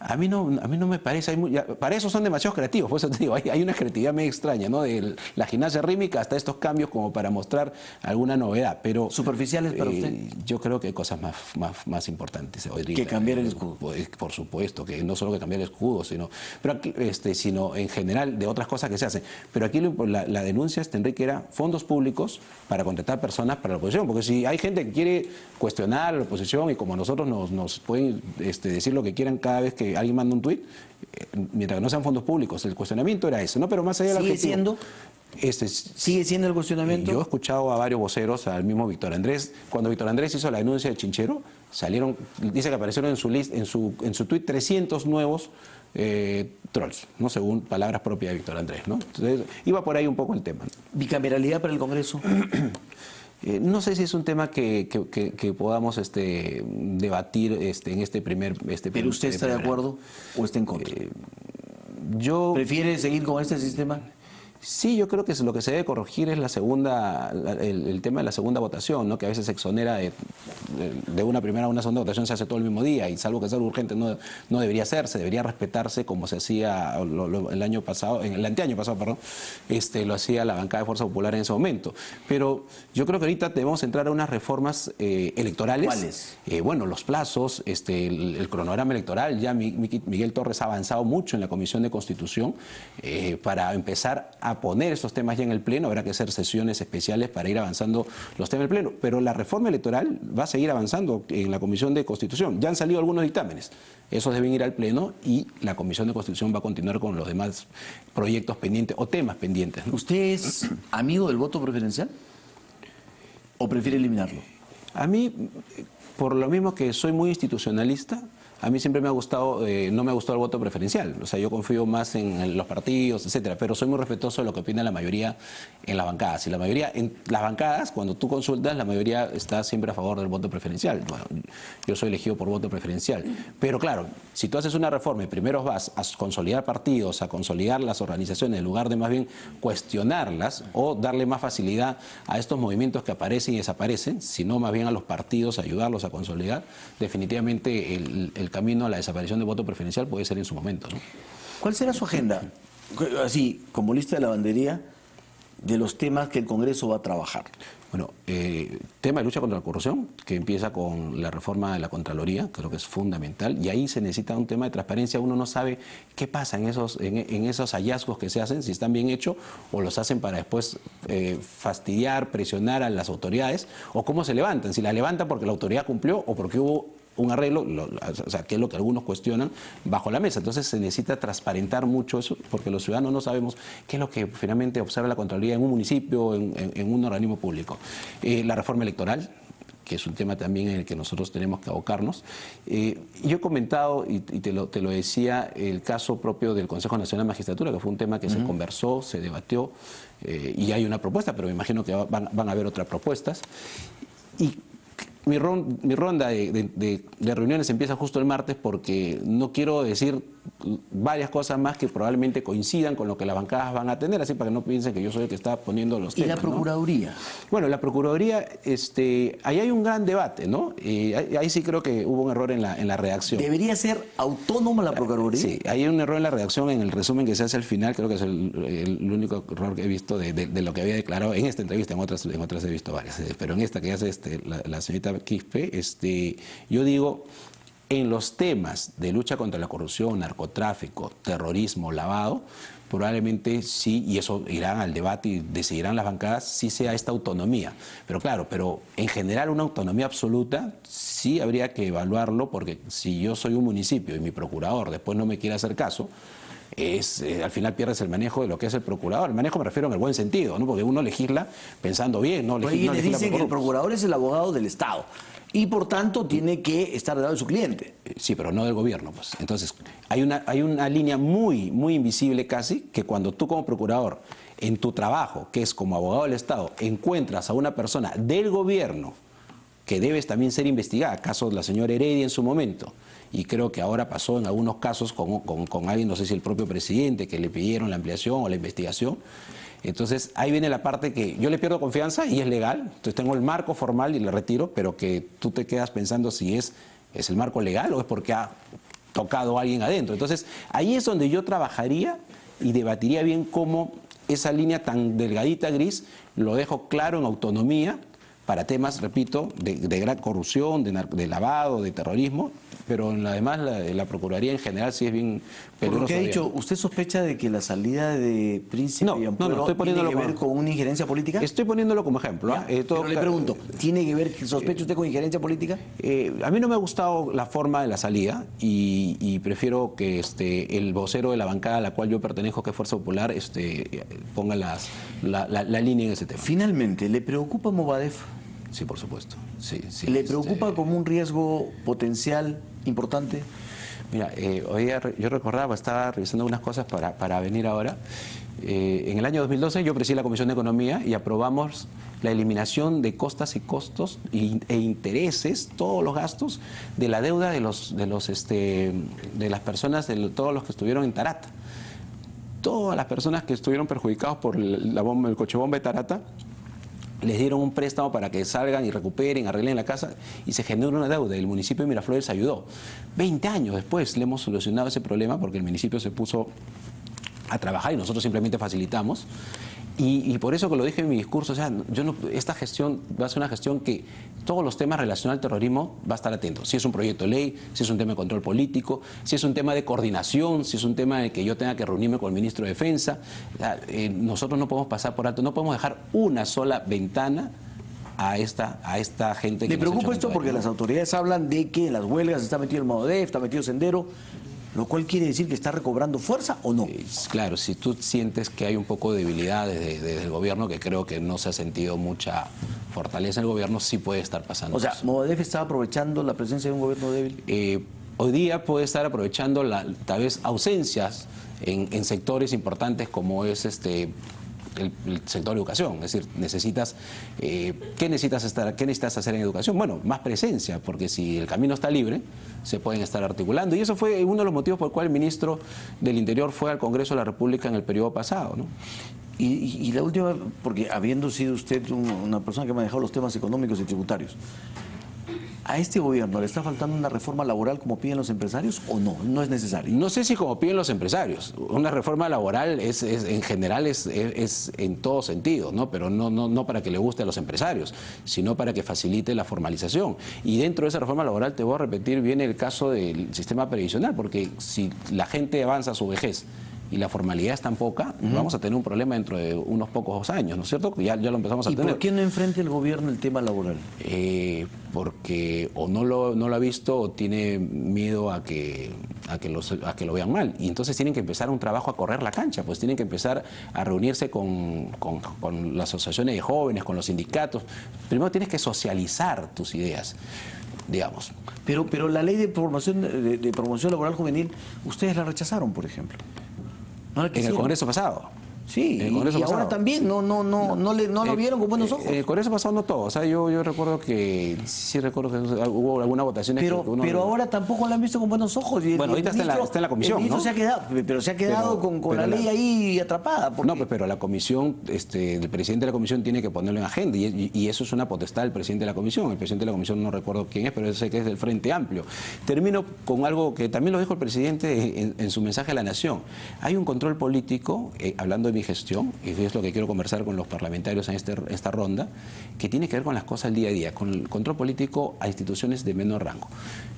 A mí no me parece, para eso son demasiado creativos, por eso te digo, hay una creatividad medio extraña, ¿no? De la gimnasia rítmica hasta estos cambios como para mostrar alguna novedad, pero... ¿Superficiales para usted? Yo creo que hay cosas más importantes. Que cambiar el escudo. Por supuesto, que no solo que cambiar el escudo, sino en general de otras cosas que se hacen. Pero aquí la denuncia, Enrique, era fondos públicos para contratar personas para la oposición, porque si hay gente que quiere cuestionar a la oposición y como a nosotros nos pueden decir lo que quieran cada vez que alguien manda un tuit, mientras que no sean fondos públicos, el cuestionamiento era eso, ¿no? Pero más allá del objetivo, ¿Sigue siendo el cuestionamiento? Yo he escuchado a varios voceros, al mismo Víctor Andrés, cuando Víctor Andrés hizo la denuncia del Chinchero, dice que aparecieron en su tuit 300 nuevos trolls, ¿no? Según palabras propias de Víctor Andrés, ¿no? Entonces, iba por ahí un poco el tema, ¿no? ¿Bicameralidad para el Congreso? No sé si es un tema que podamos debatir en este primer... ¿Pero usted está de acuerdo o está en contra? ¿Prefiere seguir con este sistema? Sí, yo creo que lo que se debe corregir es el tema de la segunda votación, ¿no? Que a veces se exonera de una primera a una segunda votación, se hace todo el mismo día, y salvo que sea urgente no debería hacerse, debería respetarse como se hacía el año pasado, el anteaño pasado, perdón, lo hacía la bancada de Fuerza Popular en ese momento. Pero yo creo que ahorita debemos entrar a unas reformas electorales. ¿Cuáles? Bueno, los plazos, el cronograma electoral, ya Miguel Torres ha avanzado mucho en la Comisión de Constitución para empezar a poner estos temas ya en el Pleno. Habrá que hacer sesiones especiales para ir avanzando los temas del Pleno, pero la reforma electoral va a seguir avanzando en la Comisión de Constitución. Ya han salido algunos dictámenes, esos deben ir al Pleno y la Comisión de Constitución va a continuar con los demás proyectos pendientes o temas pendientes, ¿no? ¿Usted es amigo del voto preferencial o prefiere eliminarlo? A mí, por lo mismo que soy muy institucionalista, a mí siempre me ha gustado, no me ha gustado el voto preferencial. O sea, yo confío más en los partidos, etcétera, pero soy muy respetuoso de lo que opina la mayoría en las bancadas. Y la mayoría, en las bancadas, cuando tú consultas, la mayoría está siempre a favor del voto preferencial. Bueno, yo soy elegido por voto preferencial. Pero claro, si tú haces una reforma y primero vas a consolidar partidos, a consolidar las organizaciones, en lugar de más bien cuestionarlas o darle más facilidad a estos movimientos que aparecen y desaparecen, sino más bien a los partidos ayudarlos a consolidar, definitivamente el camino a la desaparición del voto preferencial puede ser en su momento, ¿no? ¿Cuál será su agenda? Así, como lista de lavandería, de los temas que el Congreso va a trabajar. Bueno, tema de lucha contra la corrupción, que empieza con la reforma de la Contraloría, creo que es fundamental, y ahí se necesita un tema de transparencia. Uno no sabe qué pasa en esos hallazgos que se hacen, si están bien hechos o los hacen para después fastidiar, presionar a las autoridades, o cómo se levantan, si la levantan porque la autoridad cumplió o porque hubo un arreglo, o sea, que es lo que algunos cuestionan bajo la mesa. Entonces se necesita transparentar mucho eso, porque los ciudadanos no sabemos qué es lo que finalmente observa la Contraloría en un municipio, en un organismo público. La reforma electoral, que es un tema también en el que nosotros tenemos que abocarnos. Yo he comentado, y te lo decía, el caso propio del Consejo Nacional de Magistratura, que fue un tema que se conversó, se debatió, y hay una propuesta, pero me imagino que van a haber otras propuestas. Y mi ronda de reuniones empieza justo el martes, porque no quiero decir varias cosas más que probablemente coincidan con lo que las bancadas van a tener, así para que no piensen que yo soy el que está poniendo los temas. ¿Y la Procuraduría? ¿No? Bueno, la Procuraduría, ahí hay un gran debate, ¿no? Ahí sí creo que hubo un error en la redacción. ¿Debería ser autónoma la Procuraduría? Sí, hay un error en la redacción, en el resumen que se hace al final, creo que es el único error que he visto de lo que había declarado en esta entrevista. En otras he visto varias, pero en esta que hace la señorita Quispe, yo digo, en los temas de lucha contra la corrupción, narcotráfico, terrorismo, lavado, probablemente sí, y eso irán al debate y decidirán las bancadas, sí sea esta autonomía. Pero claro, en general una autonomía absoluta sí habría que evaluarlo, porque si yo soy un municipio y mi procurador después no me quiere hacer caso, al final pierdes el manejo de lo que es el procurador. El manejo me refiero en el buen sentido, ¿no? Porque uno legisla pensando bien, no legisla. Oye, dicen que el procurador es el abogado del Estado y por tanto tiene que estar del lado de su cliente. Sí, pero no del gobierno, pues. Entonces, hay una línea muy, muy invisible casi, que cuando tú como procurador, en tu trabajo, que es como abogado del Estado, encuentras a una persona del gobierno que debes también ser investigada, caso de la señora Heredia en su momento, y creo que ahora pasó en algunos casos con alguien, no sé si el propio presidente, que le pidieron la ampliación o la investigación. Entonces ahí viene la parte que yo le pierdo confianza y es legal, entonces tengo el marco formal y le retiro, pero que tú te quedas pensando si es el marco legal o es porque ha tocado a alguien adentro. Entonces, ahí es donde yo trabajaría y debatiría bien cómo esa línea tan delgadita gris lo dejo claro en autonomía para temas, repito, de gran corrupción, de lavado, de terrorismo, pero además la Procuraduría en general sí es bien peligrosa. Porque ha dicho, ¿usted sospecha de que la salida de Príncipe y Ampuero tiene que ver con una injerencia política? Estoy poniéndolo como ejemplo. Pero le pregunto, ¿tiene que ver, sospecha usted con injerencia política? A mí no me ha gustado la forma de la salida y prefiero que el vocero de la bancada a la cual yo pertenezco, que es Fuerza Popular, ponga la línea en ese tema. Finalmente, ¿le preocupa Movadef? Sí, por supuesto. Sí, ¿Le preocupa como un riesgo potencial importante? Mira, hoy día yo recordaba, estaba revisando unas cosas para venir ahora. En el año 2012 yo presidí la Comisión de Economía y aprobamos la eliminación de costas y costos e intereses, todos los gastos de la deuda de las personas, todos los que estuvieron en Tarata. Todas las personas que estuvieron perjudicados por el cochebomba de Tarata, les dieron un préstamo para que salgan y recuperen, arreglen la casa y se generó una deuda. El municipio de Miraflores ayudó. 20 años después le hemos solucionado ese problema porque el municipio se puso a trabajar y nosotros simplemente facilitamos. Y por eso que lo dije en mi discurso, o sea, esta gestión va a ser una gestión que todos los temas relacionados al terrorismo va a estar atento. Si es un proyecto de ley, si es un tema de control político, si es un tema de coordinación, si es un tema de que yo tenga que reunirme con el ministro de Defensa. Nosotros no podemos pasar por alto, no podemos dejar una sola ventana a esta gente que ¿Le preocupa esto porque las autoridades hablan de que en las huelgas está metido el Movadef, está metido Sendero, lo cual quiere decir que está recobrando fuerza o no? Claro, si tú sientes que hay un poco de debilidad desde el gobierno, que creo que no se ha sentido mucha fortaleza en el gobierno, sí puede estar pasando. O sea, ¿Movadef está aprovechando la presencia de un gobierno débil? Hoy día puede estar aprovechando tal vez ausencias en sectores importantes como es el sector de educación. Es decir, ¿qué necesitas hacer en educación? Bueno, más presencia, porque si el camino está libre, se pueden estar articulando. Y eso fue uno de los motivos por el cual el ministro del Interior fue al Congreso de la República en el periodo pasado, ¿no? Y la última, porque habiendo sido usted una persona que ha manejado los temas económicos y tributarios, ¿a este gobierno le está faltando una reforma laboral como piden los empresarios o no? ¿No es necesario? No sé si como piden los empresarios. Una reforma laboral en general es en todo sentido, ¿no? Pero no para que le guste a los empresarios, sino para que facilite la formalización. Y dentro de esa reforma laboral, te voy a repetir, viene el caso del sistema previsional, porque si la gente avanza a su vejez y la formalidad es tan poca, vamos a tener un problema dentro de unos pocos años, ¿no es cierto? Ya lo empezamos a tener. ¿Y por qué no enfrenta el gobierno el tema laboral? Porque o no lo ha visto o tiene miedo a que lo vean mal. Y entonces tienen que empezar un trabajo a correr la cancha, pues tienen que empezar a reunirse con las asociaciones de jóvenes, con los sindicatos. Primero tienes que socializar tus ideas, digamos. Pero la ley de promoción laboral juvenil, ustedes la rechazaron, por ejemplo. En el Congreso pasado. Sí, y ahora también no lo vieron con buenos ojos. En el Congreso pasado no todo. O sea, yo recuerdo que hubo algunas votaciones. Pero ahora tampoco la han visto con buenos ojos. Bueno, ahorita está en la comisión, ¿no? Se ha quedado con la ley ahí atrapada. No, pero la comisión, el presidente de la comisión tiene que ponerlo en agenda y eso es una potestad del presidente de la comisión. El presidente de la comisión no recuerdo quién es, pero sé que es del Frente Amplio. Termino con algo que también lo dijo el presidente en su mensaje a la Nación. Hay un control político, hablando de mi gestión, y es lo que quiero conversar con los parlamentarios en esta ronda, que tiene que ver con las cosas del día a día, con el control político a instituciones de menor rango.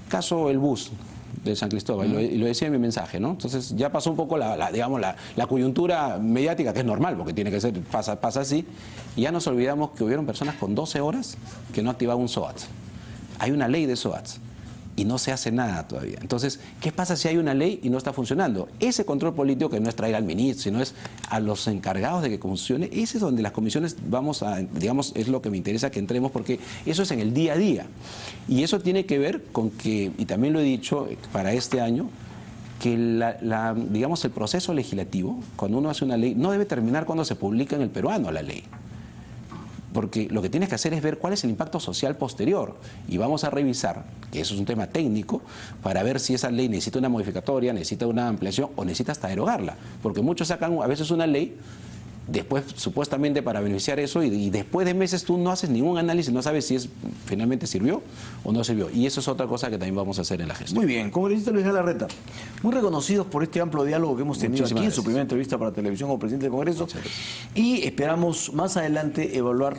Caso el bus de San Cristóbal, y lo decía en mi mensaje, ¿no? Entonces ya pasó un poco la coyuntura mediática, que es normal, porque tiene que ser, pasa así, y ya nos olvidamos que hubieron personas con 12 horas que no activaban un SOAT. Hay una ley de SOATs. Y no se hace nada todavía. Entonces, ¿qué pasa si hay una ley y no está funcionando? Ese control político, que no es traer al ministro, sino es a los encargados de que funcione, ese es donde las comisiones digamos, es lo que me interesa que entremos, porque eso es en el día a día. Y eso tiene que ver con que, y también lo he dicho para este año, que digamos, el proceso legislativo, cuando uno hace una ley, no debe terminar cuando se publica en el peruano la ley. Porque lo que tienes que hacer es ver cuál es el impacto social posterior. Y vamos a revisar, que eso es un tema técnico, para ver si esa ley necesita una modificatoria, necesita una ampliación o necesita hasta derogarla. Porque muchos sacan a veces una ley después supuestamente para beneficiar eso y después de meses tú no haces ningún análisis, no sabes si finalmente sirvió o no sirvió. Y eso es otra cosa que también vamos a hacer en la gestión. Muy bien, congresista Luis Galarreta, muy reconocidos por este amplio diálogo que hemos tenido aquí en su primera entrevista para televisión como presidente del Congreso, y esperamos más adelante evaluar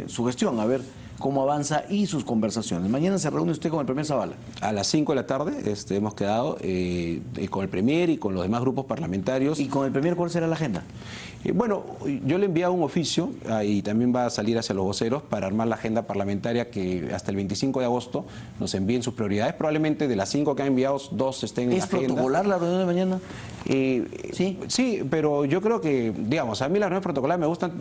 su gestión, a ver cómo avanza y sus conversaciones. Mañana se reúne usted con el Premier Zavala. A las 5 de la tarde hemos quedado con el Premier y con los demás grupos parlamentarios. ¿Y con el Premier cuál será la agenda? Bueno, yo le he enviado un oficio y también va a salir hacia los voceros para armar la agenda parlamentaria que hasta el 25 de agosto nos envíen sus prioridades. Probablemente de las 5 que han enviado, 2 estén en la agenda. ¿Es protocolar la reunión de mañana? Sí. Sí, pero yo creo que, digamos, a mí las reuniones protocolares me gustan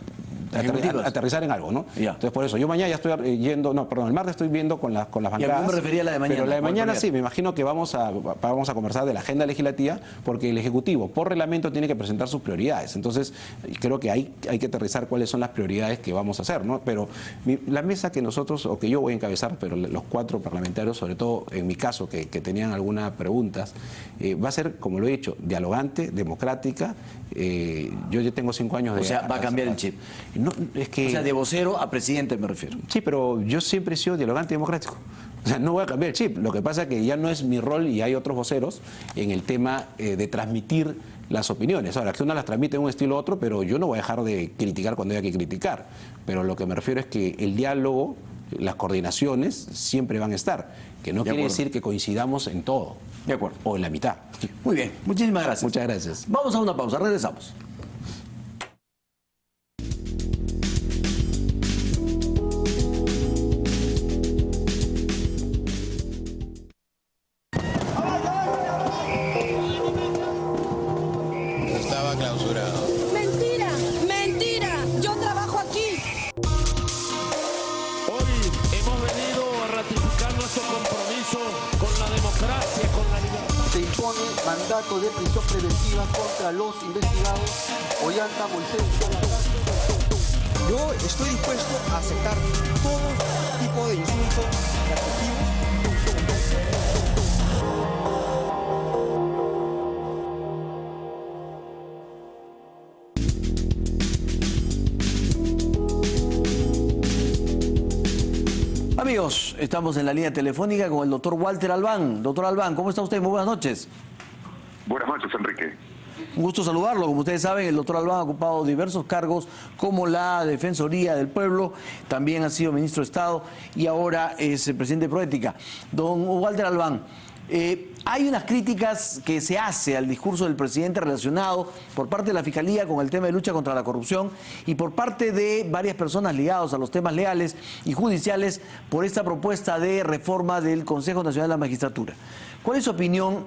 aterrizar en algo, ¿no? Ya. Entonces, por eso, yo mañana ya estoy yendo, no, perdón, el martes estoy viendo con las bancadas. Y a mí me refería a la de mañana. Pero la de mañana sí, me imagino que vamos a conversar de la agenda legislativa, porque el Ejecutivo, por reglamento, tiene que presentar sus prioridades. Entonces, creo que hay que aterrizar cuáles son las prioridades que vamos a hacer, ¿no? Pero la mesa que nosotros, o que yo voy a encabezar, pero los 4 parlamentarios, sobre todo en mi caso, que tenían algunas preguntas, va a ser, como lo he dicho, dialogante, democrática. Yo ya tengo 5 años de... O sea, va a cambiar el chip. No, es que... O sea, de vocero a presidente me refiero. Sí, pero yo siempre he sido dialogante y democrático. O sea, no voy a cambiar el chip. Lo que pasa es que ya no es mi rol y hay otros voceros en el tema de transmitir las opiniones. Ahora, que uno las transmite en un estilo u otro, pero yo no voy a dejar de criticar cuando haya que criticar. Pero lo que me refiero es que el diálogo, las coordinaciones siempre van a estar. Que no quiere decir que coincidamos en todo. De acuerdo. O en la mitad. Muy bien, muchísimas gracias. Muchas gracias. Vamos a una pausa, regresamos. Estaba clausurado. Mentira, mentira, yo trabajo aquí. Hoy hemos venido a ratificar nuestro compromiso con la democracia, con la libertad. Se impone mandato de prisión preventiva contra los investigados Ollanta, Moisés. Yo estoy dispuesto a aceptar todo tipo de insultos y adjetivos. Amigos, estamos en la línea telefónica con el doctor Walter Albán. Doctor Albán, ¿cómo está usted? Muy buenas noches. Buenas noches, Enrique. Un gusto saludarlo. Como ustedes saben, el doctor Albán ha ocupado diversos cargos como la Defensoría del Pueblo, también ha sido ministro de Estado y ahora es el presidente de Proética. Don Walter Albán, hay unas críticas que se hace al discurso del presidente relacionado por parte de la Fiscalía con el tema de lucha contra la corrupción y por parte de varias personas ligadas a los temas legales y judiciales por esta propuesta de reforma del Consejo Nacional de la Magistratura. ¿Cuál es su opinión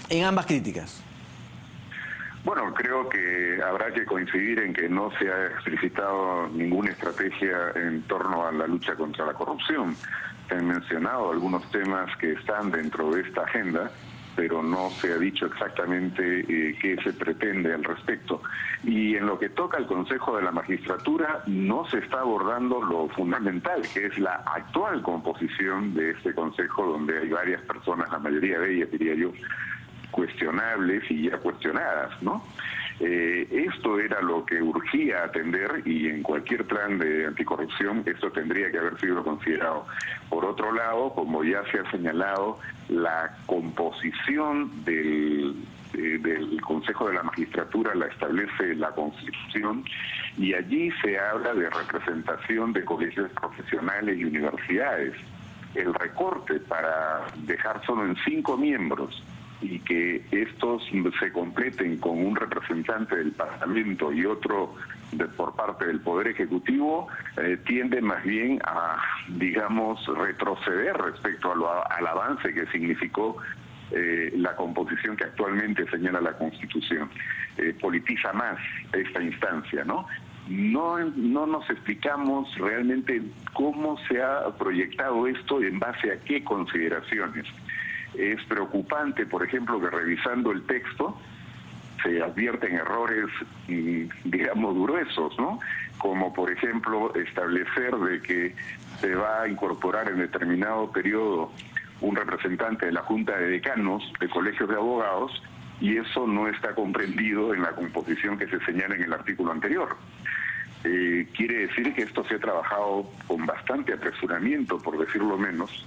en ambas críticas? Bueno, creo que habrá que coincidir en que no se ha explicitado ninguna estrategia en torno a la lucha contra la corrupción. Se han mencionado algunos temas que están dentro de esta agenda, pero no se ha dicho exactamente qué se pretende al respecto. Y en lo que toca al Consejo de la Magistratura, no se está abordando lo fundamental, que es la actual composición de este Consejo, donde hay varias personas, la mayoría de ellas, diría yo, cuestionables y ya cuestionadas, ¿no? Esto era lo que urgía atender y en cualquier plan de anticorrupción esto tendría que haber sido considerado. Por otro lado, como ya se ha señalado, la composición del Consejo de la Magistratura la establece la Constitución y allí se habla de representación de colegios profesionales y universidades. El recorte para dejar solo en 5 miembros y que estos se completen con un representante del Parlamento y otro por parte del Poder Ejecutivo, tiende más bien a, digamos, retroceder respecto al avance que significó la composición que actualmente señala la Constitución. Politiza más esta instancia, ¿no? No nos explicamos realmente cómo se ha proyectado esto y en base a qué consideraciones. Es preocupante, por ejemplo, que revisando el texto se advierten errores, digamos, gruesos, ¿no? Como, por ejemplo, establecer de que se va a incorporar en determinado periodo un representante de la Junta de Decanos de colegios de abogados y eso no está comprendido en la composición que se señala en el artículo anterior. Quiere decir que esto se ha trabajado con bastante apresuramiento, por decirlo menos,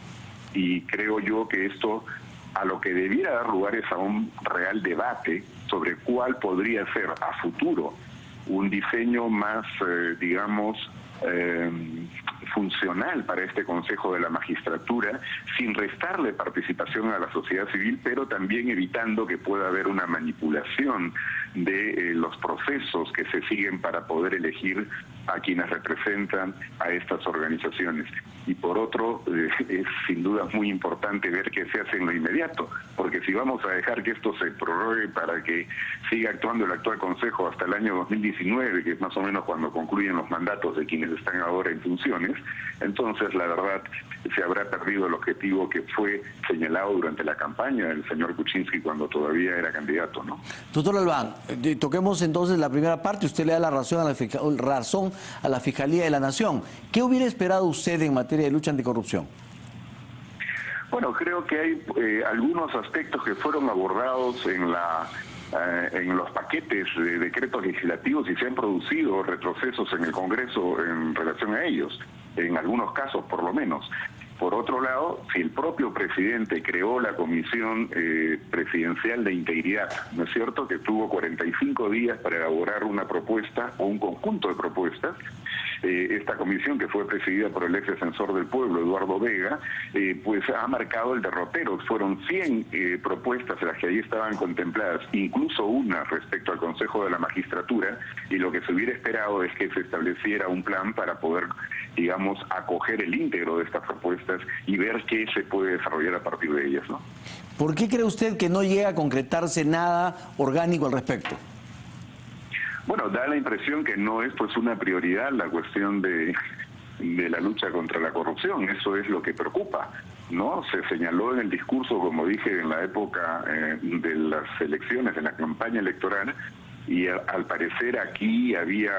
y creo yo que esto a lo que debiera dar lugar es a un real debate sobre cuál podría ser a futuro un diseño más, digamos, funcional para este Consejo de la Magistratura, sin restarle participación a la sociedad civil, pero también evitando que pueda haber una manipulación de los procesos que se siguen para poder elegir a quienes representan a estas organizaciones. Y por otro, es sin duda muy importante ver qué se hace en lo inmediato, porque si vamos a dejar que esto se prorrogue para que siga actuando el actual Consejo hasta el año 2019, que es más o menos cuando concluyen los mandatos de quienes están ahora en funciones, entonces la verdad se habrá perdido el objetivo que fue señalado durante la campaña del señor Kuczynski cuando todavía era candidato, ¿no? Doctor Albán, toquemos entonces la primera parte. Usted le da la razón a la Fiscalía de la Nación. ¿Qué hubiera esperado usted en materia de lucha anticorrupción? Bueno, creo que hay algunos aspectos que fueron abordados en los paquetes de decretos legislativos y se han producido retrocesos en el Congreso en relación a ellos, en algunos casos por lo menos. Por otro lado, si el propio presidente creó la Comisión Presidencial de Integridad, ¿no es cierto?, que tuvo 45 días para elaborar una propuesta o un conjunto de propuestas, esta comisión, que fue presidida por el ex defensor del pueblo, Eduardo Vega, pues ha marcado el derrotero. Fueron 100 propuestas las que ahí estaban contempladas, incluso una respecto al Consejo de la Magistratura, y lo que se hubiera esperado es que se estableciera un plan para poder, digamos, acoger el íntegro de estas propuestas y ver qué se puede desarrollar a partir de ellas, ¿no? ¿Por qué cree usted que no llega a concretarse nada orgánico al respecto? Bueno, da la impresión que no es pues una prioridad la cuestión de la lucha contra la corrupción. Eso es lo que preocupa, ¿no? Se señaló en el discurso, como dije, en la época de las elecciones, en la campaña electoral, y al parecer aquí había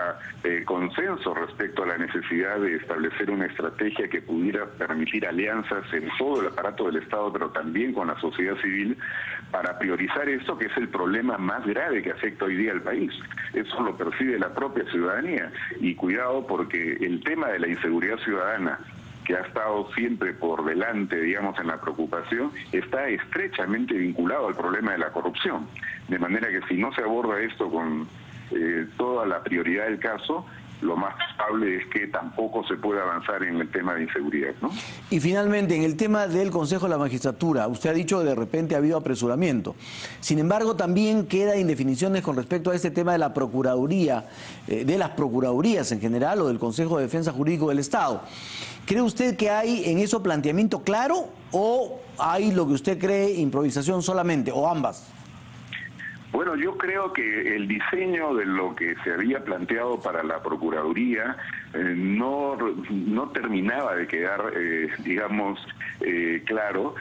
consenso respecto a la necesidad de establecer una estrategia que pudiera permitir alianzas en todo el aparato del Estado, pero también con la sociedad civil, para priorizar esto, que es el problema más grave que afecta hoy día al país. Eso lo percibe la propia ciudadanía. Y cuidado, porque el tema de la inseguridad ciudadana, que ha estado siempre por delante, digamos, en la preocupación, está estrechamente vinculado al problema de la corrupción. De manera que si no se aborda esto con toda la prioridad del caso, lo más probable es que tampoco se pueda avanzar en el tema de inseguridad, ¿no? Y finalmente, en el tema del Consejo de la Magistratura, usted ha dicho que de repente ha habido apresuramiento. Sin embargo, también queda indefiniciones con respecto a este tema de la Procuraduría, de las Procuradurías en general, o del Consejo de Defensa Jurídico del Estado. ¿Cree usted que hay en eso planteamiento claro o hay lo que usted cree improvisación solamente, o ambas? Bueno, yo creo que el diseño de lo que se había planteado para la Procuraduría no terminaba de quedar, digamos, claro.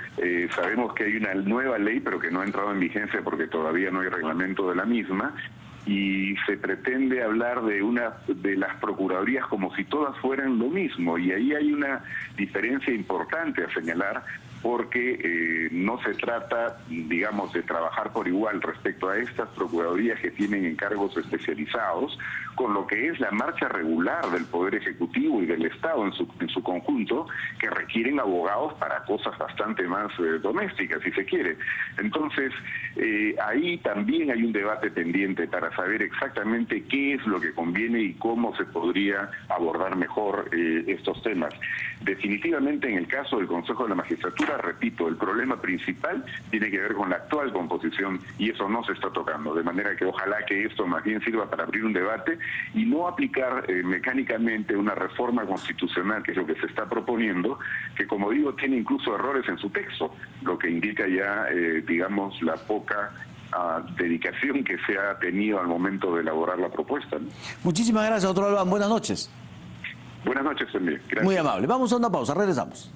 Sabemos que hay una nueva ley, pero que no ha entrado en vigencia porque todavía no hay reglamento de la misma, y se pretende hablar de las procuradurías como si todas fueran lo mismo, y ahí hay una diferencia importante a señalar, porque no se trata, digamos, de trabajar por igual respecto a estas procuradurías que tienen encargos especializados, con lo que es la marcha regular del Poder Ejecutivo y del Estado en su conjunto, que requieren abogados para cosas bastante más domésticas, si se quiere. Entonces, ahí también hay un debate pendiente para saber exactamente qué es lo que conviene y cómo se podría abordar mejor estos temas. Definitivamente, en el caso del Consejo de la Magistratura, repito, el problema principal tiene que ver con la actual composición y eso no se está tocando, de manera que ojalá que esto más bien sirva para abrir un debate y no aplicar mecánicamente una reforma constitucional, que es lo que se está proponiendo, que, como digo, tiene incluso errores en su texto, lo que indica ya, digamos, la poca dedicación que se ha tenido al momento de elaborar la propuesta, ¿no? Muchísimas gracias, doctor Albán. Buenas noches. Buenas noches también. Gracias. Muy amable. Vamos a una pausa, regresamos.